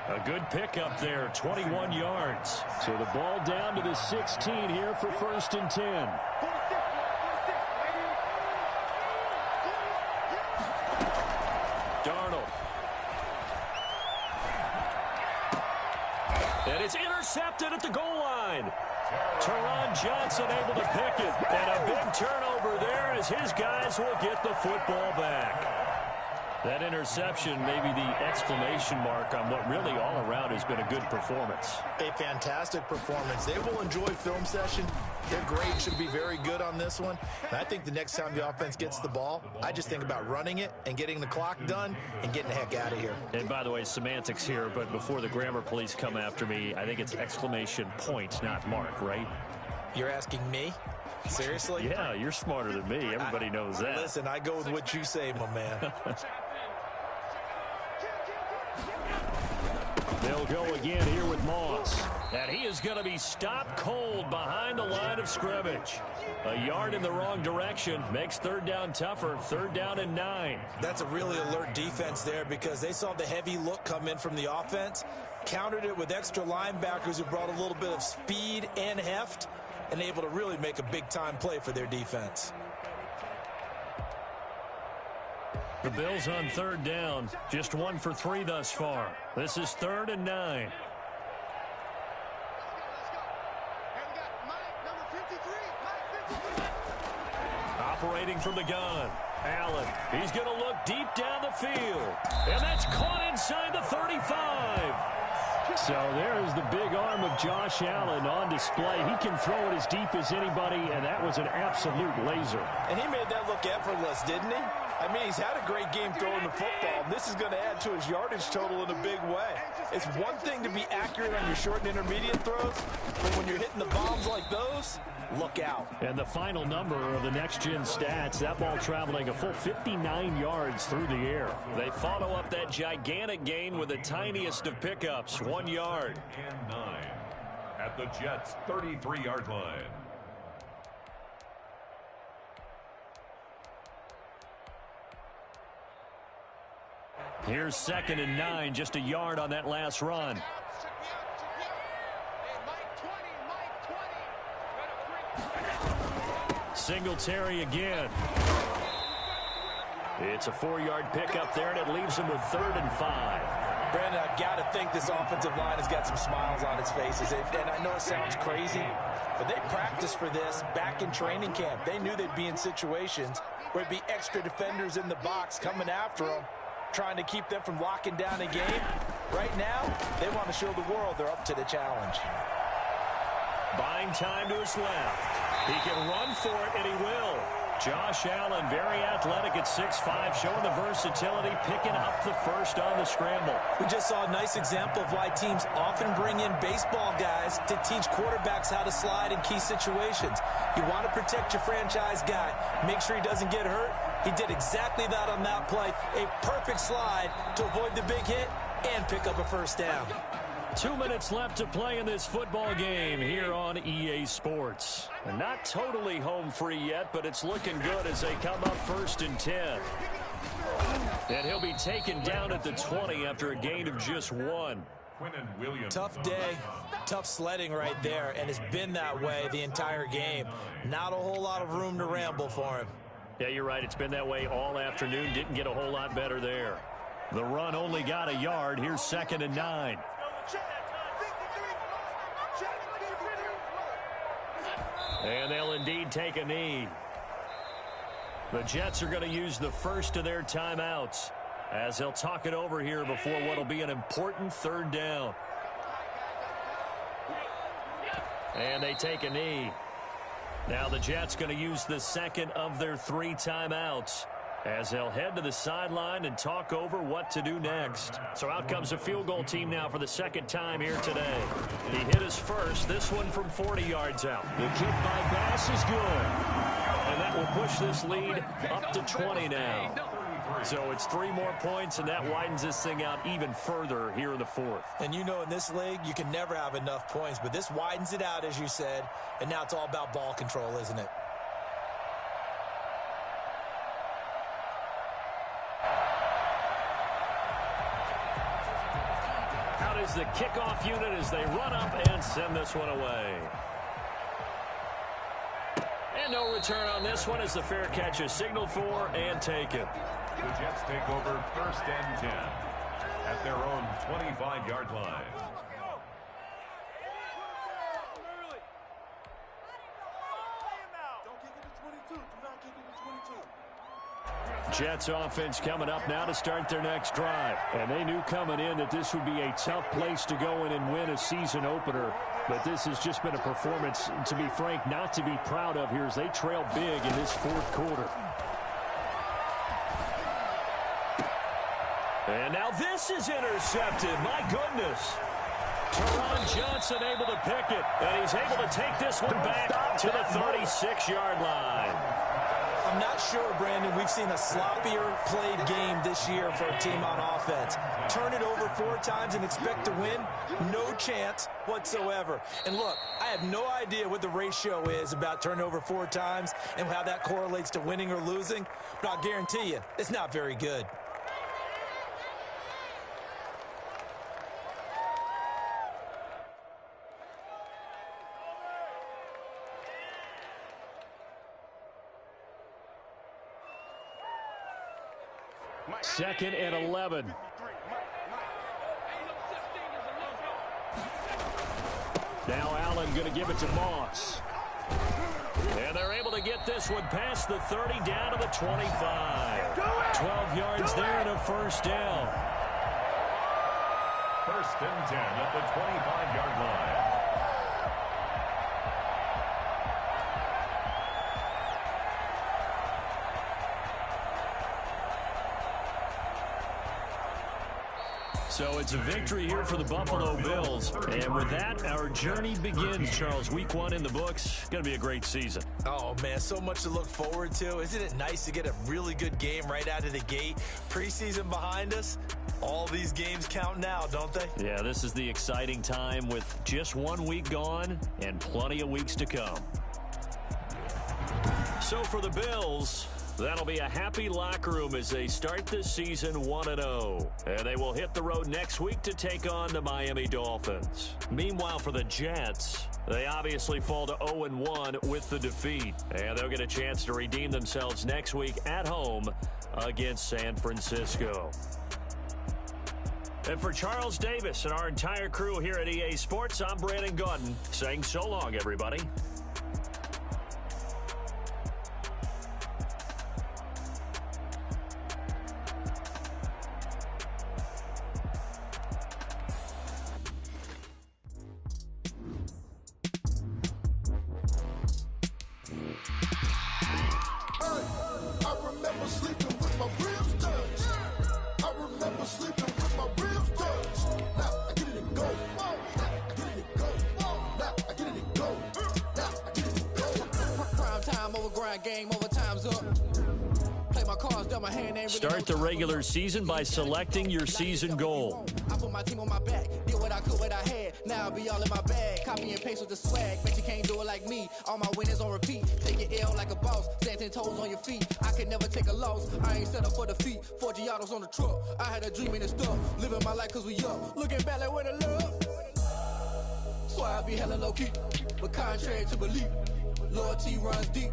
A good pickup there, 21 yards. So the ball down to the 16 here for 1st and 10. Darnold. And it's intercepted at the goal line. Teron Johnson able to pick it. And a big turnover there as his guys will get the football back. That interception may be the exclamation mark on what really all around has been a good performance. A fantastic performance. They will enjoy film session. Their grade should be very good on this one. And I think the next time the offense gets the ball, I just think about running it and getting the clock done and getting the heck out of here. And by the way, semantics here, but before the grammar police come after me, I think it's exclamation point, not mark, right? You're asking me? Seriously? Yeah, you're smarter than me. Everybody knows that. Listen, I go with what you say, my man. They'll go again here with Moss. And he is going to be stopped cold behind the line of scrimmage. A yard in the wrong direction makes third down tougher. 3rd down and 9. That's a really alert defense there because they saw the heavy look come in from the offense, countered it with extra linebackers who brought a little bit of speed and heft, and able to really make a big-time play for their defense. The Bills on 3rd down, just 1 for 3 thus far. This is 3rd and 9. Operating from the gun, Allen. He's going to look deep down the field. And that's caught inside the 35. So there's the big arm of Josh Allen on display. He can throw it as deep as anybody, and that was an absolute laser. And he made that look effortless, didn't he? I mean, he's had a great game throwing the football. This is going to add to his yardage total in a big way. It's one thing to be accurate on your short and intermediate throws, but when you're hitting the bombs like those, look out. And the final number of the next-gen stats, that ball traveling a full 59 yards through the air. They follow up that gigantic gain with the tiniest of pickups, 1 yard. And 9 at the Jets' 33-yard line. Here's 2nd and 9, just a yard on that last run. Singletary again. It's a 4-yard pickup there, and it leaves him with 3rd and 5. Brandon, I've got to think this offensive line has got some smiles on its faces. And I know it sounds crazy, but they practiced for this back in training camp. They knew they'd be in situations where it'd be extra defenders in the box coming after them, trying to keep them from locking down a game. Right now, they want to show the world they're up to the challenge. Buying time to his left. He can run for it, and he will. Josh Allen, very athletic at 6'5", showing the versatility, picking up the first on the scramble. We just saw a nice example of why teams often bring in baseball guys to teach quarterbacks how to slide in key situations. You want to protect your franchise guy. Make sure he doesn't get hurt. He did exactly that on that play. A perfect slide to avoid the big hit and pick up a first down. 2 minutes left to play in this football game here on EA Sports. And not totally home free yet, but it's looking good as they come up 1st and 10. And he'll be taken down at the 20 after a gain of just 1. Quinnen Williams. Tough day, tough sledding right there, and it's been that way the entire game. Not a whole lot of room to ramble for him. Yeah, you're right. It's been that way all afternoon. Didn't get a whole lot better there. The run only got a yard. Here's 2nd and 9. And they'll indeed take a knee. The Jets are going to use the first of their timeouts as they'll talk it over here before what will be an important 3rd down. And they take a knee. Now the Jets going to use the second of their 3 timeouts as they'll head to the sideline and talk over what to do next. So out comes a field goal team now for the 2nd time here today. He hit his first, this one from 40 yards out. The kick by Bass is good. And that will push this lead up to 20 now. So it's 3 more points, and that widens this thing out even further here in the 4th. And you know in this league, you can never have enough points, but this widens it out, as you said, and now it's all about ball control, isn't it? Out is the kickoff unit as they run up and send this one away. And no return on this one as the fair catch is signaled for and taken. The Jets take over 1st and 10 at their own 25-yard line. Jets offense coming up now to start their next drive. And they knew coming in that this would be a tough place to go in and win a season opener. But this has just been a performance, to be frank, not to be proud of here as they trail big in this 4th quarter. And now this is intercepted. My goodness. Teron Johnson able to pick it. And he's able to take this one back to the 36-yard line. I'm not sure, Brandon, we've seen a sloppier played game this year for a team on offense. Turn it over 4 times and expect to win? No chance whatsoever. And look, I have no idea what the ratio is about turning over 4 times and how that correlates to winning or losing, but I'll guarantee you, it's not very good. Second and 11. Now Allen going to give it to Moss. And they're able to get this one past the 30 down to the 25. 12 yards there and a 1st down. 1st and 10 at the 25-yard line. So it's a victory here for the Buffalo Bills. And with that, our journey begins, Charles. Week 1 in the books. Going to be a great season. Oh, man, so much to look forward to. Isn't it nice to get a really good game right out of the gate? Preseason behind us. All these games count now, don't they? Yeah, this is the exciting time with just 1 week gone and plenty of weeks to come. So for the Bills, that'll be a happy locker room as they start this season 1-0. And they will hit the road next week to take on the Miami Dolphins. Meanwhile, for the Jets, they obviously fall to 0-1 with the defeat. And they'll get a chance to redeem themselves next week at home against San Francisco. And for Charles Davis and our entire crew here at EA Sports, I'm Brandon Gaudin saying so long, everybody. Start the regular season by selecting your season goal. I put my team on my back, did what I could, what I had. Now I'll be all in my bag. Copy and paste with the swag, but you can't do it like me. All my winners on repeat. Take it L like a boss. Stand 10 toes on your feet. I can never take a loss. I ain't set up for defeat. 4 Giottos on the truck. I had a dream and it's stuck. Living my life cause we young. Looking back like where the love. So I be hella low key. But contrary to belief, loyalty runs deep.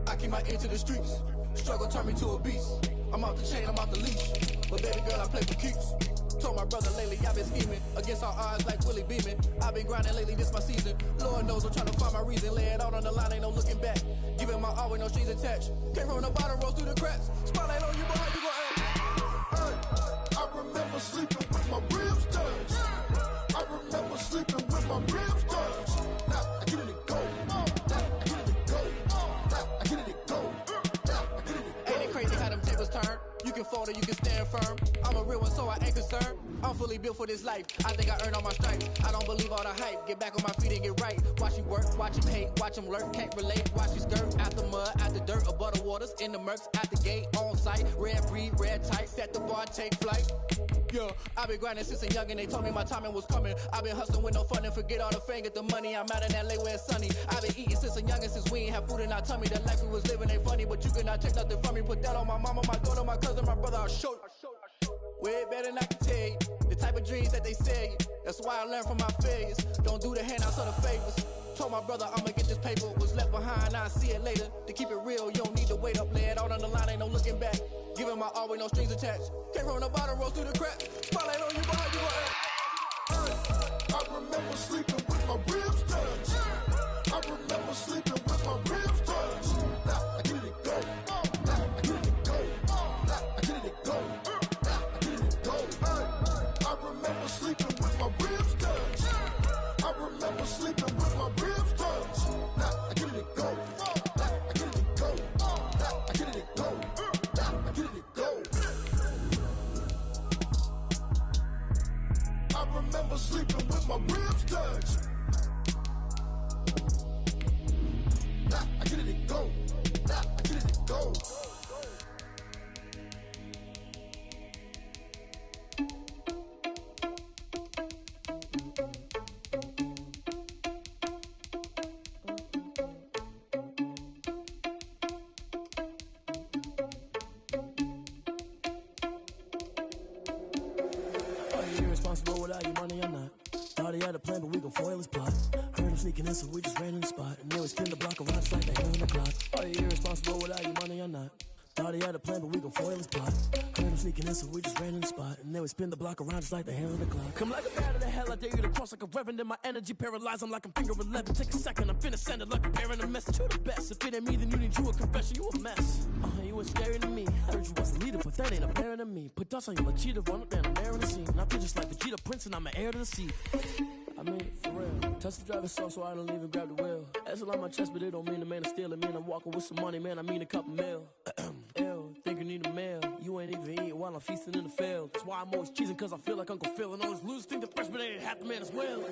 I keep my ear to the streets. Struggle turned me to a beast. I'm off the chain, I'm off the leash. But baby girl, I play for keeps. Told my brother lately, I've been scheming. Against all odds like Willie Beeman. I've been grinding lately, this my season. Lord knows I'm trying to find my reason. Lay it out on the line, ain't no looking back. Giving my all with no strings attached. Came from the bottom, rose through the cracks. Spotlight on you, but how you gon' act? Hey, I remember sleeping with my ribs touched. I remember sleeping with my ribs touched. Now I get it and go. Now I get it and go. Now I get it and go. Now I get it and go. Ain't it crazy how them tables turn? You can fold or you can stand firm. I'm a real one, so I ain't concerned. I'm fully built for this life. I think I earned all my stripes. I don't believe all the hype. Get back on my feet and get right. Watch you work, watch him hate, watch him lurk. Can't relate, watch you skirt. Out the mud, out the dirt, above the waters, in the murks, at the gate, on site. Red breed, red tight, set the bar, take flight. Yeah, I've been grinding since a youngin'. They told me my timing was coming. I've been hustling with no fun and forget all the fame, get the money. I'm out in LA where it's sunny. I've been eating since a youngin', since we ain't have food in our tummy. The life we was living ain't funny, but you cannot take nothing from me. Put that on my mama, my daughter, my cousin, my brother. I'll show you. Way better than I can tell you. The type of dreams that they sell you. That's why I learned from my failures. Don't do the handouts or the favors. Told my brother I'ma get this paper. Was left behind, I'll see it later. To keep it real, you don't need to wait up. Lay it out on the line, ain't no looking back. Giving my all with no strings attached. Came from the bottom, rose through the cracks. Spotlight on you, but how you gon' act? I remember sleeping with my ribs touched. I remember sleeping with my ribs touched. Now I get it and go. Now I get it and go. Now I get it and go. Now I get it and go. I remember sleeping with my ribs touched. I remember sleeping with my ribs touched. Now I get it and go. Now I get it and go. Now I get it and go. Now I get it and go. I remember sleeping with my ribs touched. Now I get it and go. Now I get it and go. Irresponsible without your money, I'm not. Thought he had a plan, but we gon' foil his plot. Heard him sneaking in, so we just ran in the spot. And then we spin the block around just like the hand on the clock. Are you irresponsible without your money, I'm not. Thought he had a plan, but we gon' foil his plot. Heard him sneaking in, so we just ran in the spot. And then we spin the block around just like the hand on the clock. Come like a bat of the hell, I dare you to cross like a reverend. In my energy paralyzed, I'm like I'm finger 11. Take a second, I'm finna send it like a bearing a message. You the best, if it ain't me, then you need you a confession. You a mess. You was scary to me. Heard you was a leader, but that ain't apparent to me. Put dust on you like cheetah, run up down, I'm there in the scene. I feel just like Vegeta Prince, and I'm an heir to the seat. I mean, for real. Touch the driver's soft, so I don't even grab the wheel. That's on my chest, but it don't mean the man is stealing. Man, I'm walking with some money, man, I mean a couple mil. Ew, think you need a meal. You ain't even eating while I'm feasting in the field. That's why I'm always cheesing, cause I feel like Uncle Phil. And all those losers think the freshman ain't half the man as well.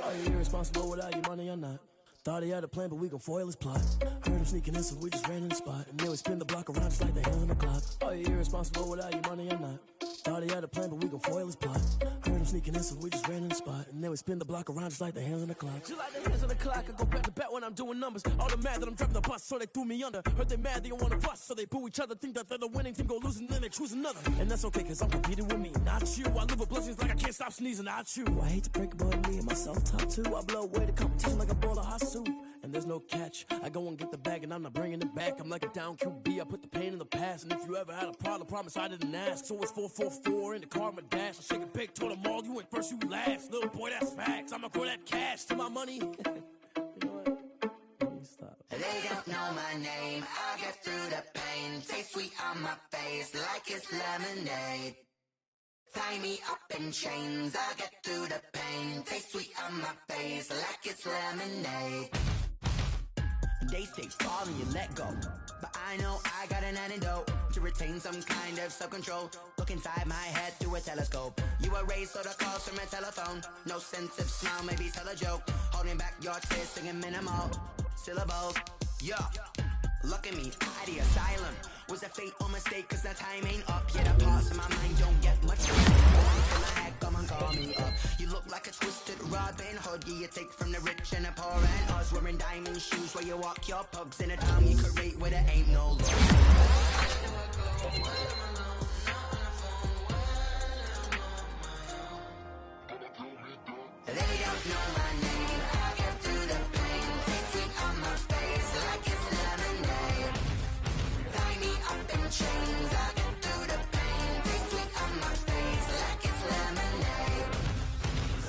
Are you irresponsible without your money or not? Thought he had a plan, but we gon' foil his plot. Heard him sneaking in, so we just ran in the spot. And then we spin the block around just like the hand on the clock. Are you irresponsible without your money or not? Thought he had a plan, but we gon' foil his plot. Heard him sneaking in, so we just ran in the spot. And then we spin the block around just like the hands on the clock. Just like the hands on the clock, I go back to back when I'm doing numbers. All the mad that I'm driving the bus, so they threw me under. Heard they mad, they don't wanna bust, so they boo each other. Think that they're the winning team, go losing, then they choose another. And that's okay, cause I'm competing with me, not you. I live with blessings like I can't stop sneezing, not you. I hate to break it, but me and myself top too. I blow away the competition like a bowl of hot soup. And there's no catch. I go and get the bag and I'm not bringing it back. I'm like a down QB, I put the pain in the past. And if you ever had a problem, promise I didn't ask. So it's 444 in the car, my dash. I shake a big, told them all, you went first, you last. Little boy, that's facts. I'ma grow that cash to my money. You know what? Let me stop. They don't know my name, I'll get through the pain. Taste sweet on my face like it's lemonade. Tie me up in chains, I'll get through the pain. Taste sweet on my face like it's lemonade. They say fall and you let go, but I know I got an antidote to retain some kind of self-control. Look inside my head through a telescope. You erase all the calls from a telephone. No sense of smile, maybe tell a joke. Holding back your tears, singing minimal syllables. Yeah, look at me, at the asylum. Was a fate or mistake, cause the time ain't up yet. A pause in my mind, don't get much. Until my head come on. call me up. You look like a twisted Robin Hood. Yeah, you take from the rich and the poor and us. Wearing diamond shoes where you walk your pugs in a town you could rate where there ain't no law. They don't know my name. I get through the pain. Tasting on my face like it's lemonade. Tie me up in chains. I get through the pain. Tasting on my face like it's lemonade.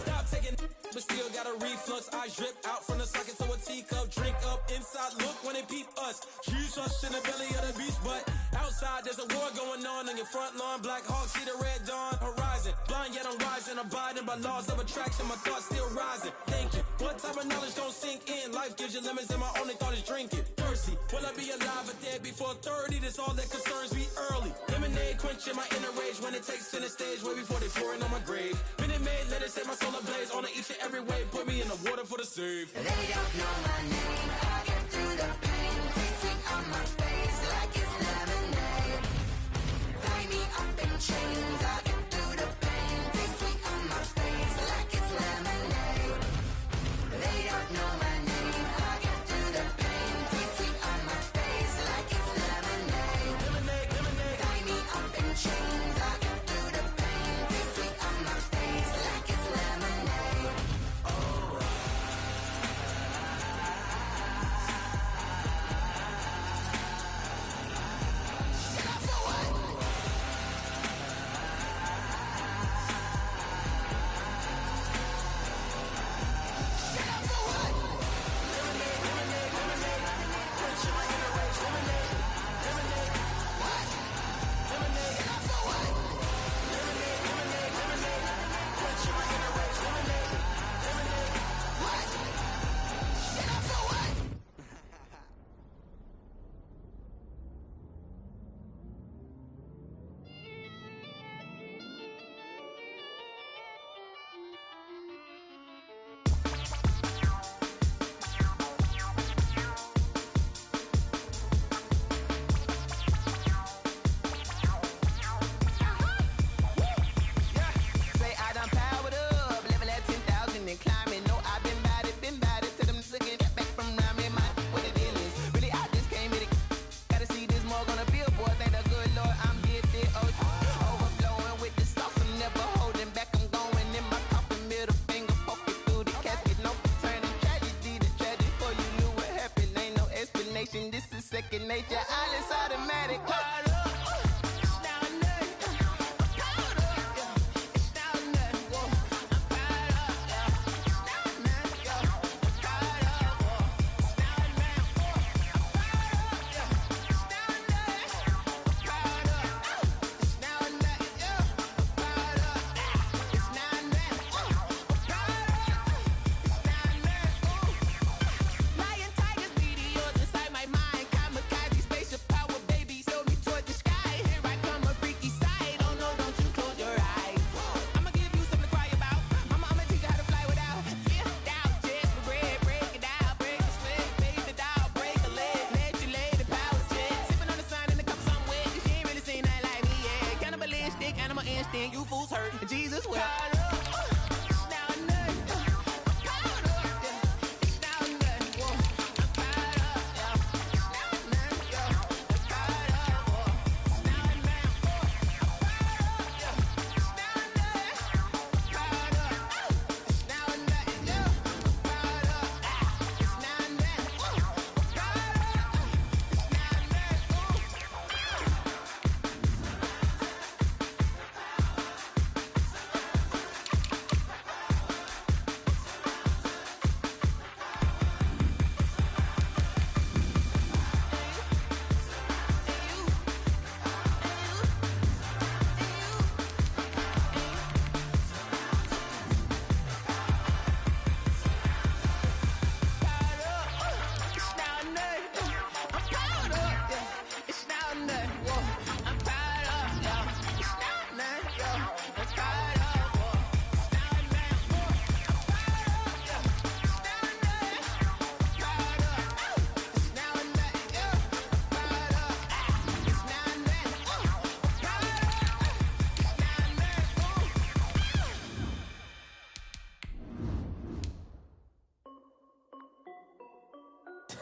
Stop taking, but still got a reflux. I drip out from the socket to a teacup. Drink up inside. Look when they peep us. Choose us in the belly of the beast, but outside there's a war going on your front lawn. Black Hawk see the red dawn horizon. Blind yet I'm rising, abiding by laws of attraction. My thoughts still rising. Thinking, what type of knowledge don't sink in? Life gives you limits, and my only thought is drinking. Thirsty, will I be alive or dead before 30? That's all that concerns me early. Lemonade quenching my inner rage when it takes center stage, way before they pouring on my grave. Minute Maid, let it set my soul ablaze. On each and every way, put me in the water for the save. They don't know my name. I get through the pain. Tasting on my face like it's lemonade. Tie me up in chains. I get through the pain. Tasting on my face like it's lemonade. They don't know my name. I get through the pain. Tasting on my face like it's lemonade. Lemonade. Tie me up in chains. I get through the pain. Tasting on my face like it's lemonade. Oh. This is second nature, all is automatic. Lion, tigers, meteors inside my mind. Kamikaze, spaceship power, baby. Sold me towards the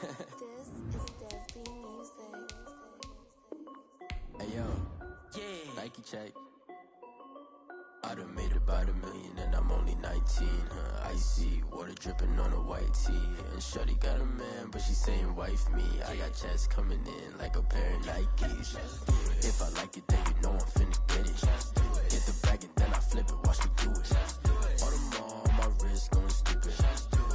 This is Dev B Music. Hey yo, yeah. Nike check. I done made about $1 million and I'm only 19. Icy water dripping on a white tee. And shorty got a man, but she saying wife me. I got checks coming in like a pair of Nikes. If I like it, then you know I'm finna get it. Get the bag and then I flip it, watch me do it. All them on my wrist going stupid.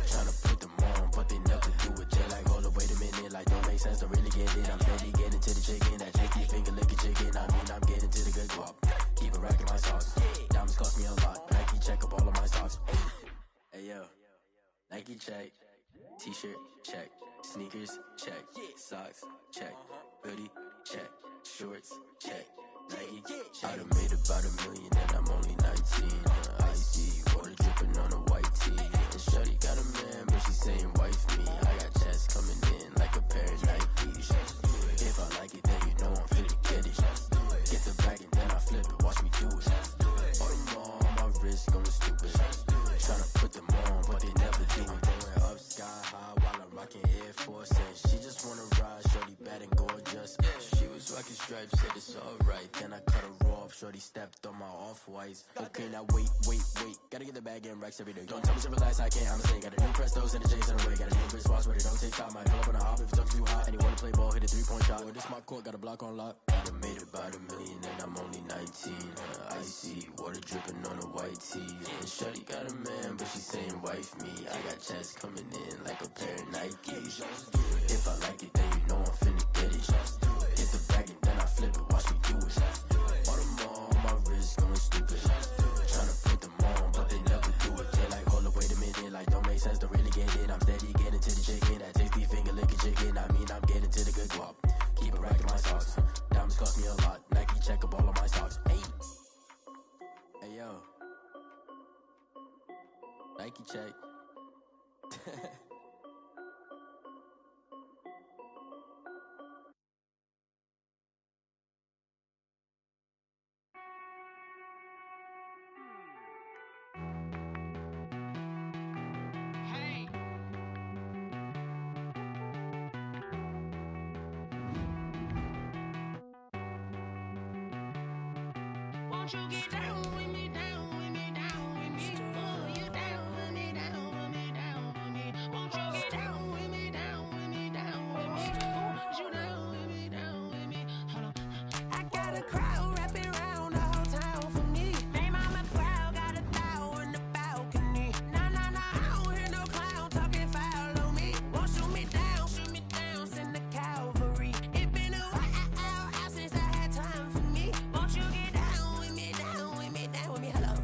Tryna put them on, but they never do it. They like, hold up, wait a minute, like don't make sense, don't really get it. I'm steady getting to the chicken, that tasty finger licking chicken. I mean, I'm getting to the good guap. Keep a rack in my socks. Diamonds cost me a lot. Nike check up all of my stocks. Hey yo, Nike check. T-shirt check. Sneakers check. Socks check. Hoodie check. Shorts check. Nike check. I done made about $1 million and I'm only 19. Icy water dripping on a white tee. And shorty got a man, but she saying wife me. I got checks coming in like a pair of Nikes. If I like it, then you know I'm finna get it. Get the bag and then I flip it, watch me do it. All them on my wrist going stupid. Tryna put them on, but they never do it. Going up sky high while I'm rocking Air Force. And she just wanna ride, shorty bad and gorgeous. She was rocking stripes, said it's alright. Then I cut her off, shorty stepped on my off-whites. Okay, now wait. Gotta get the bag and racks every day. Don't tell me to relax, I can't, I'm saying. Got a new Prestos and a J's in the way. Got a new bitch boss where they don't take time. Might pull up on a hop if it's up too hot. And he wanna play ball, hit a 3-point shot. Well, this my court, got a block on lock. I done made about $1 million and I'm only 19. Icy water dripping on a white tee. And shorty got a man, but she saying wife me. I got checks coming in like a pair of Nikes. If I like it, then you know I'm finna get it. Get the bag and then I flip it, watch me do it. All them on my wrist going stupid. Tryna put them on, but they never do it. They like, hold up, wait a minute, like don't make sense, don't really get it. I'm steady getting to the chicken, that tasty finger licking chicken. I mean, I'm getting to the good guap. Keep a rack in my socks. Diamonds cost me a lot. Nike check up all of my stocks. Hey yo, Nike check. Won't you get down with me, down with me, down with me? Oh, you down with me, down with me, down with me. Won't you get down with me, down with me, down with me? Oh, you down with me, down with me? Hold on. I got a crowd wrapping around the whole town for me. They mama proud, got a thou on the balcony. Nah, I don't hear no clown talking foul on me. Won't shoot me down, send the cavalry. It been a while since I had time for me. Won't you get down with me, down with me, down with me? Hello.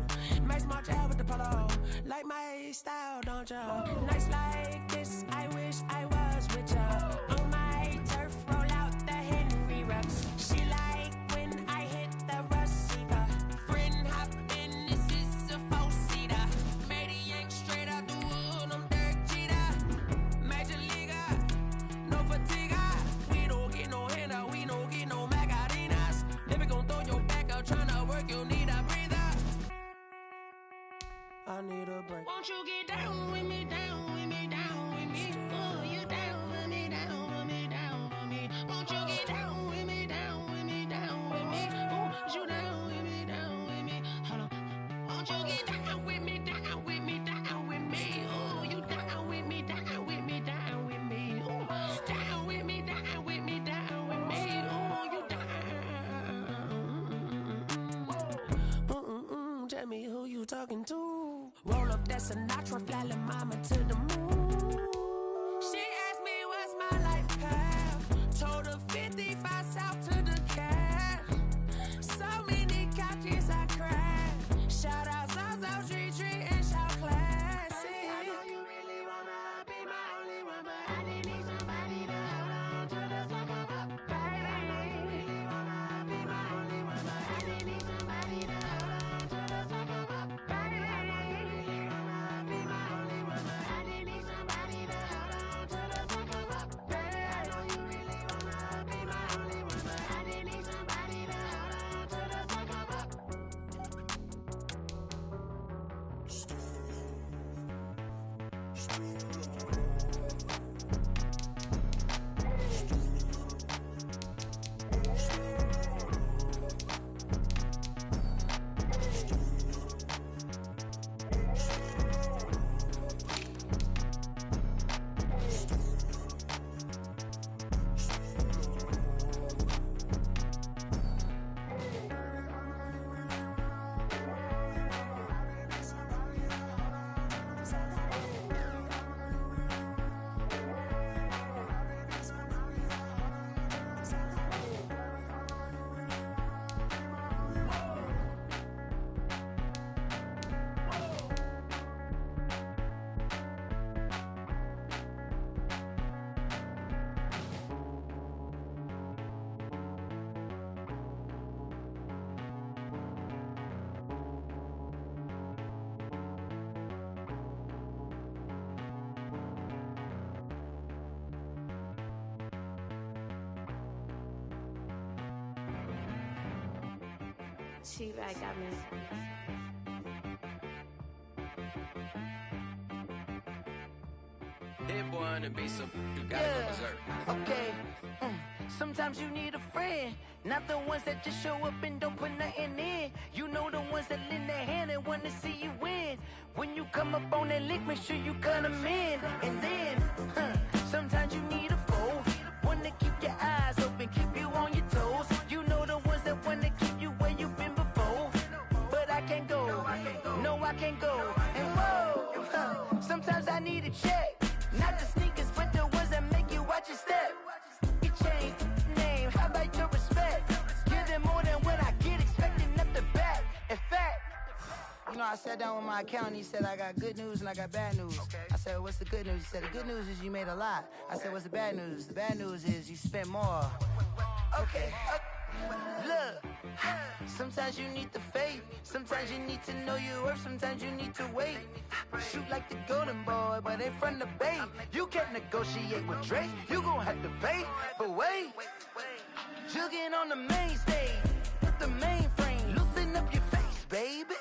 Max March out with the polo. Like my style, don't ya? Nights like this, I wish I was with ya. On my turf, roll out the Henry Rux. She like when I hit the receiver. Friend hop in, this is a four-seater. Made a yank straight out the wood, I'm Derek Jeter. Major leaguer, no fatigue. We don't get no handout, we don't get no Macarinas. Never gon' throw your back out, tryna work, you need a breather. I need a break. Won't you get down with me, down with me, down with me? Oh, you down with me, down with me, down with me? Won't you get down with me, down with me, down with me? Oh, you down with me, down with me? Hold on. Won't you get down with me, down with me, down with me? Oh, you down with me, down with me, down with me? Oh, down with me, down with me, down with me? Oh, you down. Tell me who you talking to. Roll up that Sinatra, fly la mama to the moon. She asked me what's my life path. Told her 55 south to the cab. So many couches I cried. Shout out Zazo, Tree, and shout classic. I know you really wanna be my only one, but I didn't need somebody to hold on to the sucker up. Baby, I know you really wanna be my only one, but I didn't need somebody to hold on to the sucker up. Baby, I know you really wanna be my only one, but I didn't need somebody to hold on to the sucker up. Baby, I know you really wanna be my only one, but I didn't need somebody to hold on to the sucker up. Cheap, I got me. Hit boy on the beat, so you gotta go berserk. Okay. Sometimes you need a friend, not the ones that just show up and don't put nothing in. You know the ones that lend their hand and want to see you win. When you come up on that lick, make sure you cut them in. And then, sometimes you need a foe, one to keep your eyes open, keep you on your toes. You know the ones that want to keep you where you've been before. But I can't go, no I can't go. And whoa, sometimes I need a check. Not the sneakers, but the ones that make you watch your step. You change name, how about your respect? Give them more than what I get, expecting up the back. In fact, you know, I sat down with my accountant, he said I got good news and I got bad news. I said, what's the good news? He said, the good news is you made a lot. I said, what's the bad news? The bad news is you spent more. Okay, look, sometimes you need the faith, sometimes you need to know your worth, sometimes you need to wait. Shoot like the golden boy, but in front of the bay. You can't negotiate with Drake, you gon' have to pay. But wait, jugging on the main stage, put the mainframe, loosen up your face, baby.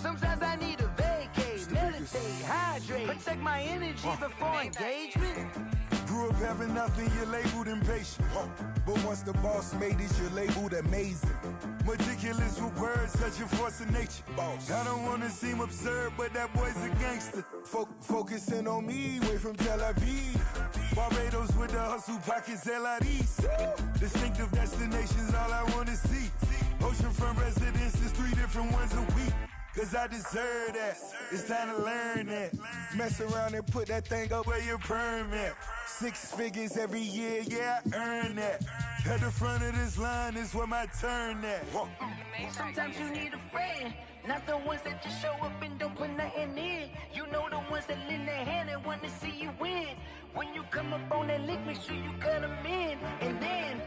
Sometimes I need a vacate, meditate, hydrate, protect my energy before engagement. Grew up having nothing, you're labeled impatient. But once the boss made it, you're labeled amazing. Meticulous with words, such a force of nature. I don't wanna seem absurd, but that boy's a gangster. Focusing on me, way from Tel Aviv. Barbados with the hustle pockets, LIDs. Distinctive destinations, all I wanna see. Oceanfront residences, 3 different ones a week. Cause I deserve that, it's time to learn that. Mess around and put that thing up where your permit. 6 figures every year, yeah, I earn that. At the front of this line is where my turn at. Sometimes you need a friend, not the ones that just show up and don't put nothing in. You know the ones that lend their hand and want to see you win. When you come up on that lick, make sure you cut them in. And then,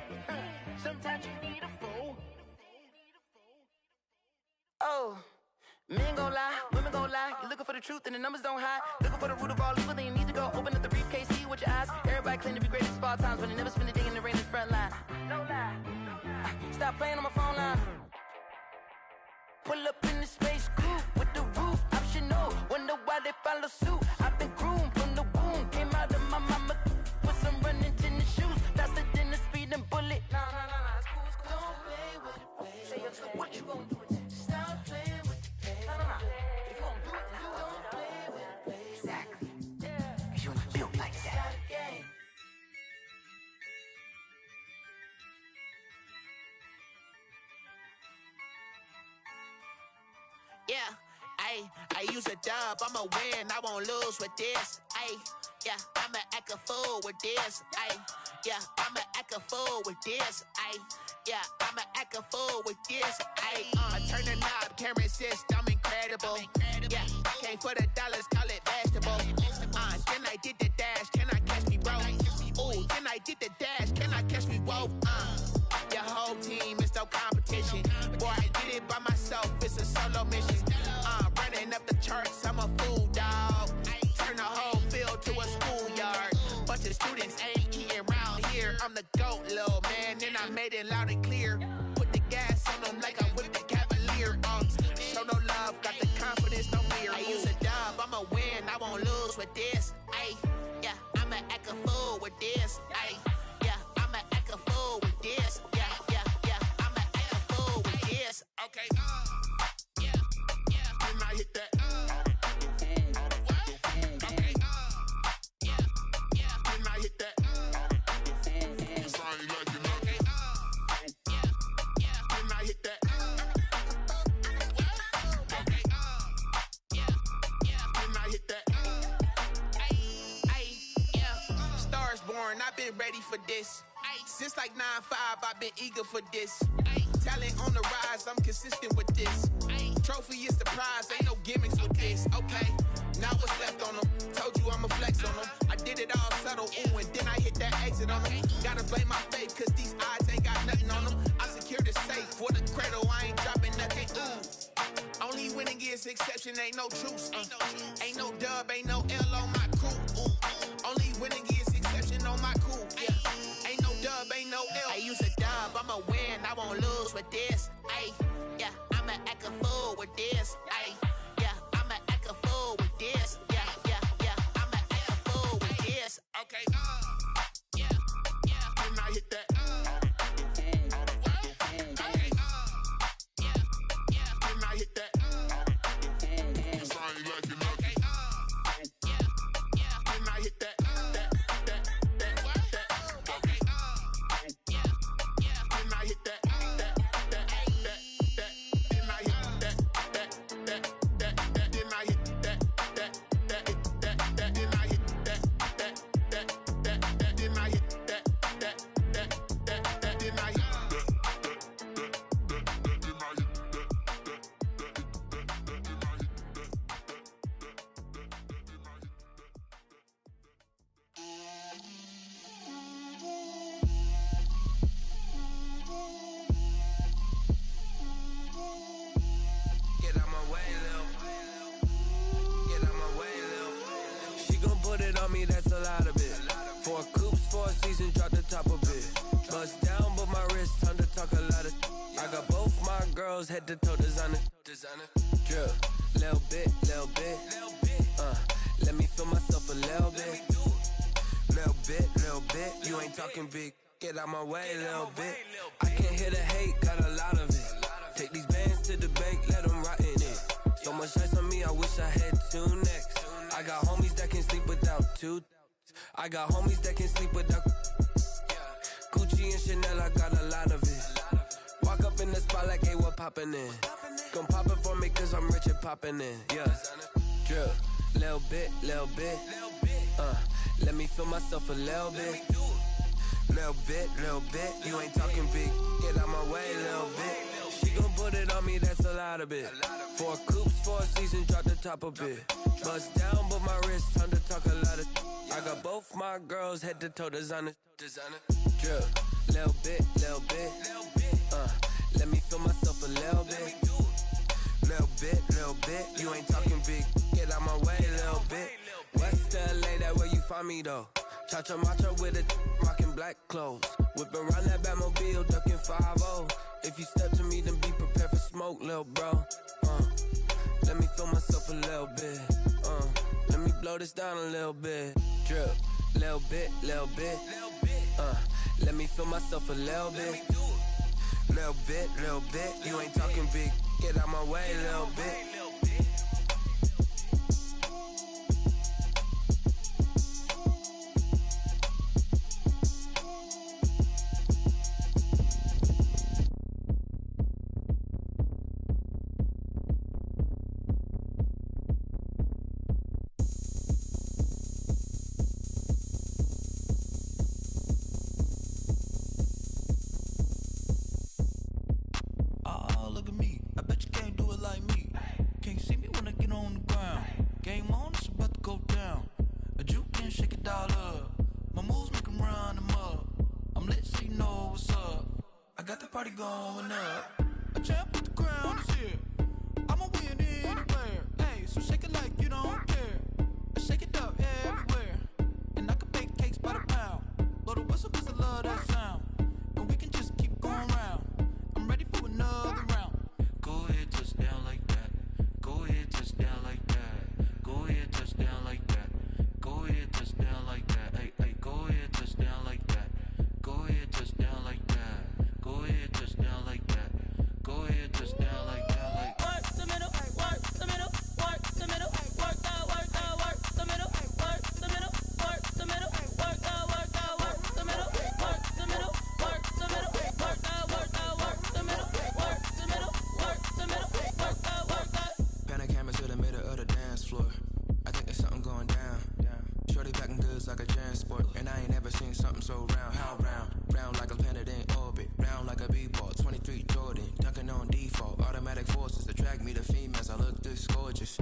sometimes you need a fool. Oh. Men gon' lie, women gon' lie. You're looking for the truth and the numbers don't hide. Looking for the root of all evil, then you need to go open up the briefcase, see with your eyes. Everybody claim to be greatest of all times, but they never spend a day in the rain in the front line. No lie. Stop playing on my phone line. Pull up in the space coupe with the roof optional. Wonder why they follow suit. I've been groomed from the womb. Came out of my mama with some running tennis shoes. Faster than the speeding bullet. Nah, it's cool, it's cool. Don't play with it, baby. Say, yo, so what you gonna do with it? Stop playing with it. If you gon' do it, you don't play with it, baby. Exactly. Cause you ain't built like that. Yeah, I use a dub, I'ma win, I won't lose with this. Yeah, I'ma act a fool with this. Yeah, I'ma act a fool with this. Yeah, I'ma act a fool with this. I turn the knob, camera assist, I'm incredible. Yeah, came for the dollars, call it vegetable. Then I did the dash, can I catch me, bro? Ooh, then I did the dash, can I catch me, whoa? Your whole team is no competition. Boy, I did it by myself, it's a solo mission. Running up the charts, I'm a fool, dog. Turn the whole field to a schoolyard. Bunch of students ain't eating round here. I'm the GOAT, little man, and I made it loud and clear. Put the gas on them like I whipped the Cavalier. Show no love, got the confidence, no fear. I use a dub, I'ma win, I won't lose with this. Yeah, I'ma act a fool with this. Yeah, I'ma act a fool with this. Yeah, I'ma act a fool with this. Okay, yeah, and I hit that. Okay, yeah, and I hit that. Cause I ain't like it. Okay, yeah, and I hit that. Okay, yeah, and I hit that. Yeah, Stars born, I've been ready for this. Since like 9-5, I've been eager for this. Talent on the rise, I'm consistent with this. Trophy is the prize, ain't no gimmicks with this. Okay, now what's left on them? Told you I'ma flex on them. I did it all subtle, ooh, and then I hit that exit on them. Gotta blame my faith, cause these odds ain't got nothing on them. I secured the safe for the cradle, I ain't dropping nothing, ooh. Only winning is exception, ain't no truce. Ain't no dub, ain't no L on my crew, ooh. Only winning is exception on my crew, yeah. Ain't no dub, ain't no L. I use a dub, I'ma win, I won't lose with this. this. Ay, yeah, I'ma act a fool with this. Yeah, yeah, yeah, I'ma act a fool with this. Okay, yeah, yeah. Then I hit that. That's a lot of it. 4 coops, 4 seasons, drop the top of it. Bust down, but my wrist, time to talk a lot of. I got both my girls head to toe designer. Drill, little bit. Let me feel myself a little bit. Little bit. You ain't talking big. Get out my way, little bit. I can't hear the hate, got a lot of it. Take these bands to the bank, let them rot in it. So much ice on me, I wish I had 2 necks. I got homies that can sleep without 2. I got homies that can sleep without Gucci and Chanel, I got a lot of it. Walk up in the spot like, hey, what poppin' in? Gon' pop it for me cause I'm rich and poppin' in, yeah. Drill, little bit. Let me feel myself a little bit. Little bit. You ain't talking big, get out my way, little bit. She gon' put it on me, that's a lot of it. 4 coops, 4 seasons, drop the top a bit. Bust down, but my wrist, time to talk a lot of. I got both my girls head to toe designer. Drill, little bit. Let me feel myself a little bit. Little bit. You ain't talking big, get out my way, little bit. West LA, that where you find me though. Cha-cha macha with a rockin' black clothes. Whippin' around that Batmobile, duckin' 5-0. If you step to me, then be prepared for smoke, lil' bro. Let me feel myself a little bit. Let me blow this down a little bit. Drip, little bit. Let me feel myself a little bit. Little bit. You ain't talking big. Get out my way, little bit. Going up, a champ with the crown is here. I'ma win anywhere. Hey, so shake it like you don't care. I shake it up everywhere. And I can bake cakes by the pound. Blow the whistle cause I love that sound. And we can just keep going round. I'm ready for another round. Go ahead, touch down like that. Go ahead, touch down like that. Go ahead, touch down like that. Go ahead, touch down like that. Hey, go ahead, touch down like that. Go ahead, touch down like that. Go ahead, touch down like that. Go ahead, touch down like that. Like work the middle, work the middle, work the middle, work the middle, work the middle, work the middle, work the middle, work the middle, work the middle, work the middle, work the middle, work the middle, work the middle, work the. Pan a camera to the middle of the dance floor. I think there's something going down. Shorty packing goods like a transport, and I ain't never seen something so round. How round? Round like a planet in orbit, round like a b-ball. 23 Jordan, dunking on default. Automatic forces attract me to females. I look this gorgeous.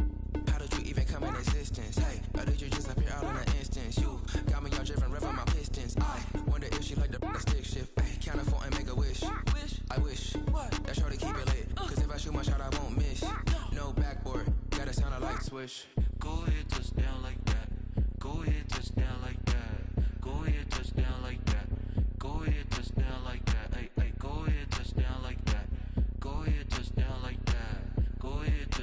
How did you even come in existence? Hey, or did you just appear out in an instance? You got me all driven, revving my pistons. I wonder if she like the stick shift. Hey, count to 4 and make a wish. I wish that shorty keep it lit. Cause if I shoot my shot, I won't miss. No backboard, gotta sound a light switch. Go ahead, touch down like that. Go ahead, touch down like that. Go ahead, touch down like that. Go ahead, touch down like that. Hey, go ahead, touch down like that. Go ahead, touch down like that. Go ahead.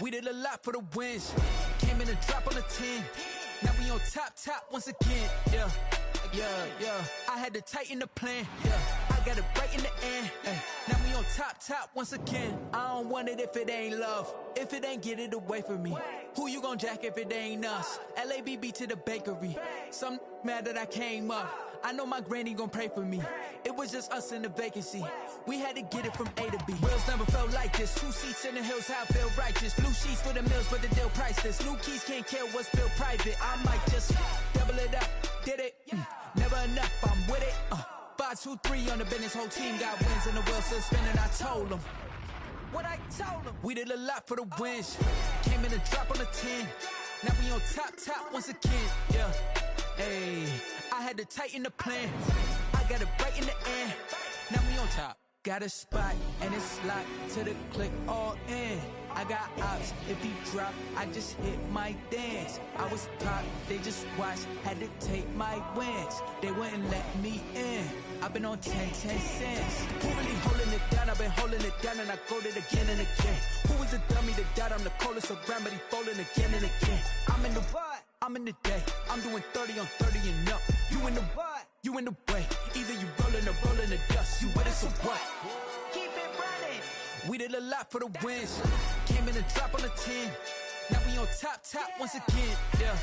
We did a lot for the wins. Came in a drop on the 10. Now we on top once again. Yeah. I had to tighten the plan. Yeah. I got it right in the end. Ay. Now we on top once again. I don't want it if it ain't love. If it ain't, get it away from me. Who you gon' jack if it ain't us? LABB to the bakery. Some mad that I came up. I know my granny gon' pray for me. It was just us in the vacancy. We had to get it from A to B. Wheels never felt like this. 2 seats in the hills, how I feel righteous. Blue sheets for the mills, but the deal priceless. New keys can't kill what's built private. I might just double it up. Did it? Never enough, I'm with it. 5, 2, 3 on the business. Whole team got wins and the wheels still spinning. I told them what I told them. We did a lot for the wins. Came in a drop on the 10. Now we on top once again. Yeah. Hey, I had to tighten the plan. I got it right in the end. Now we on top. Got a spot and it's locked to the click all in. I got ops, if he drop, I just hit my dance. I was top, they just watched, had to take my wins. They wouldn't let me in. I've been on 10 cents. Who really holding it down? I've been holding it down and I go it again and again. Who was the dummy that died? I'm the coldest around, but he folding again and again. I'm in the what? I'm in the day. I'm doing 30 on 30 and up. You in the what? You in the way. Either you rolling or rolling the dust. You with us or what? Keep it running. We did a lot for the wins. Came in a drop on the 10. Now we on top once again. Yeah.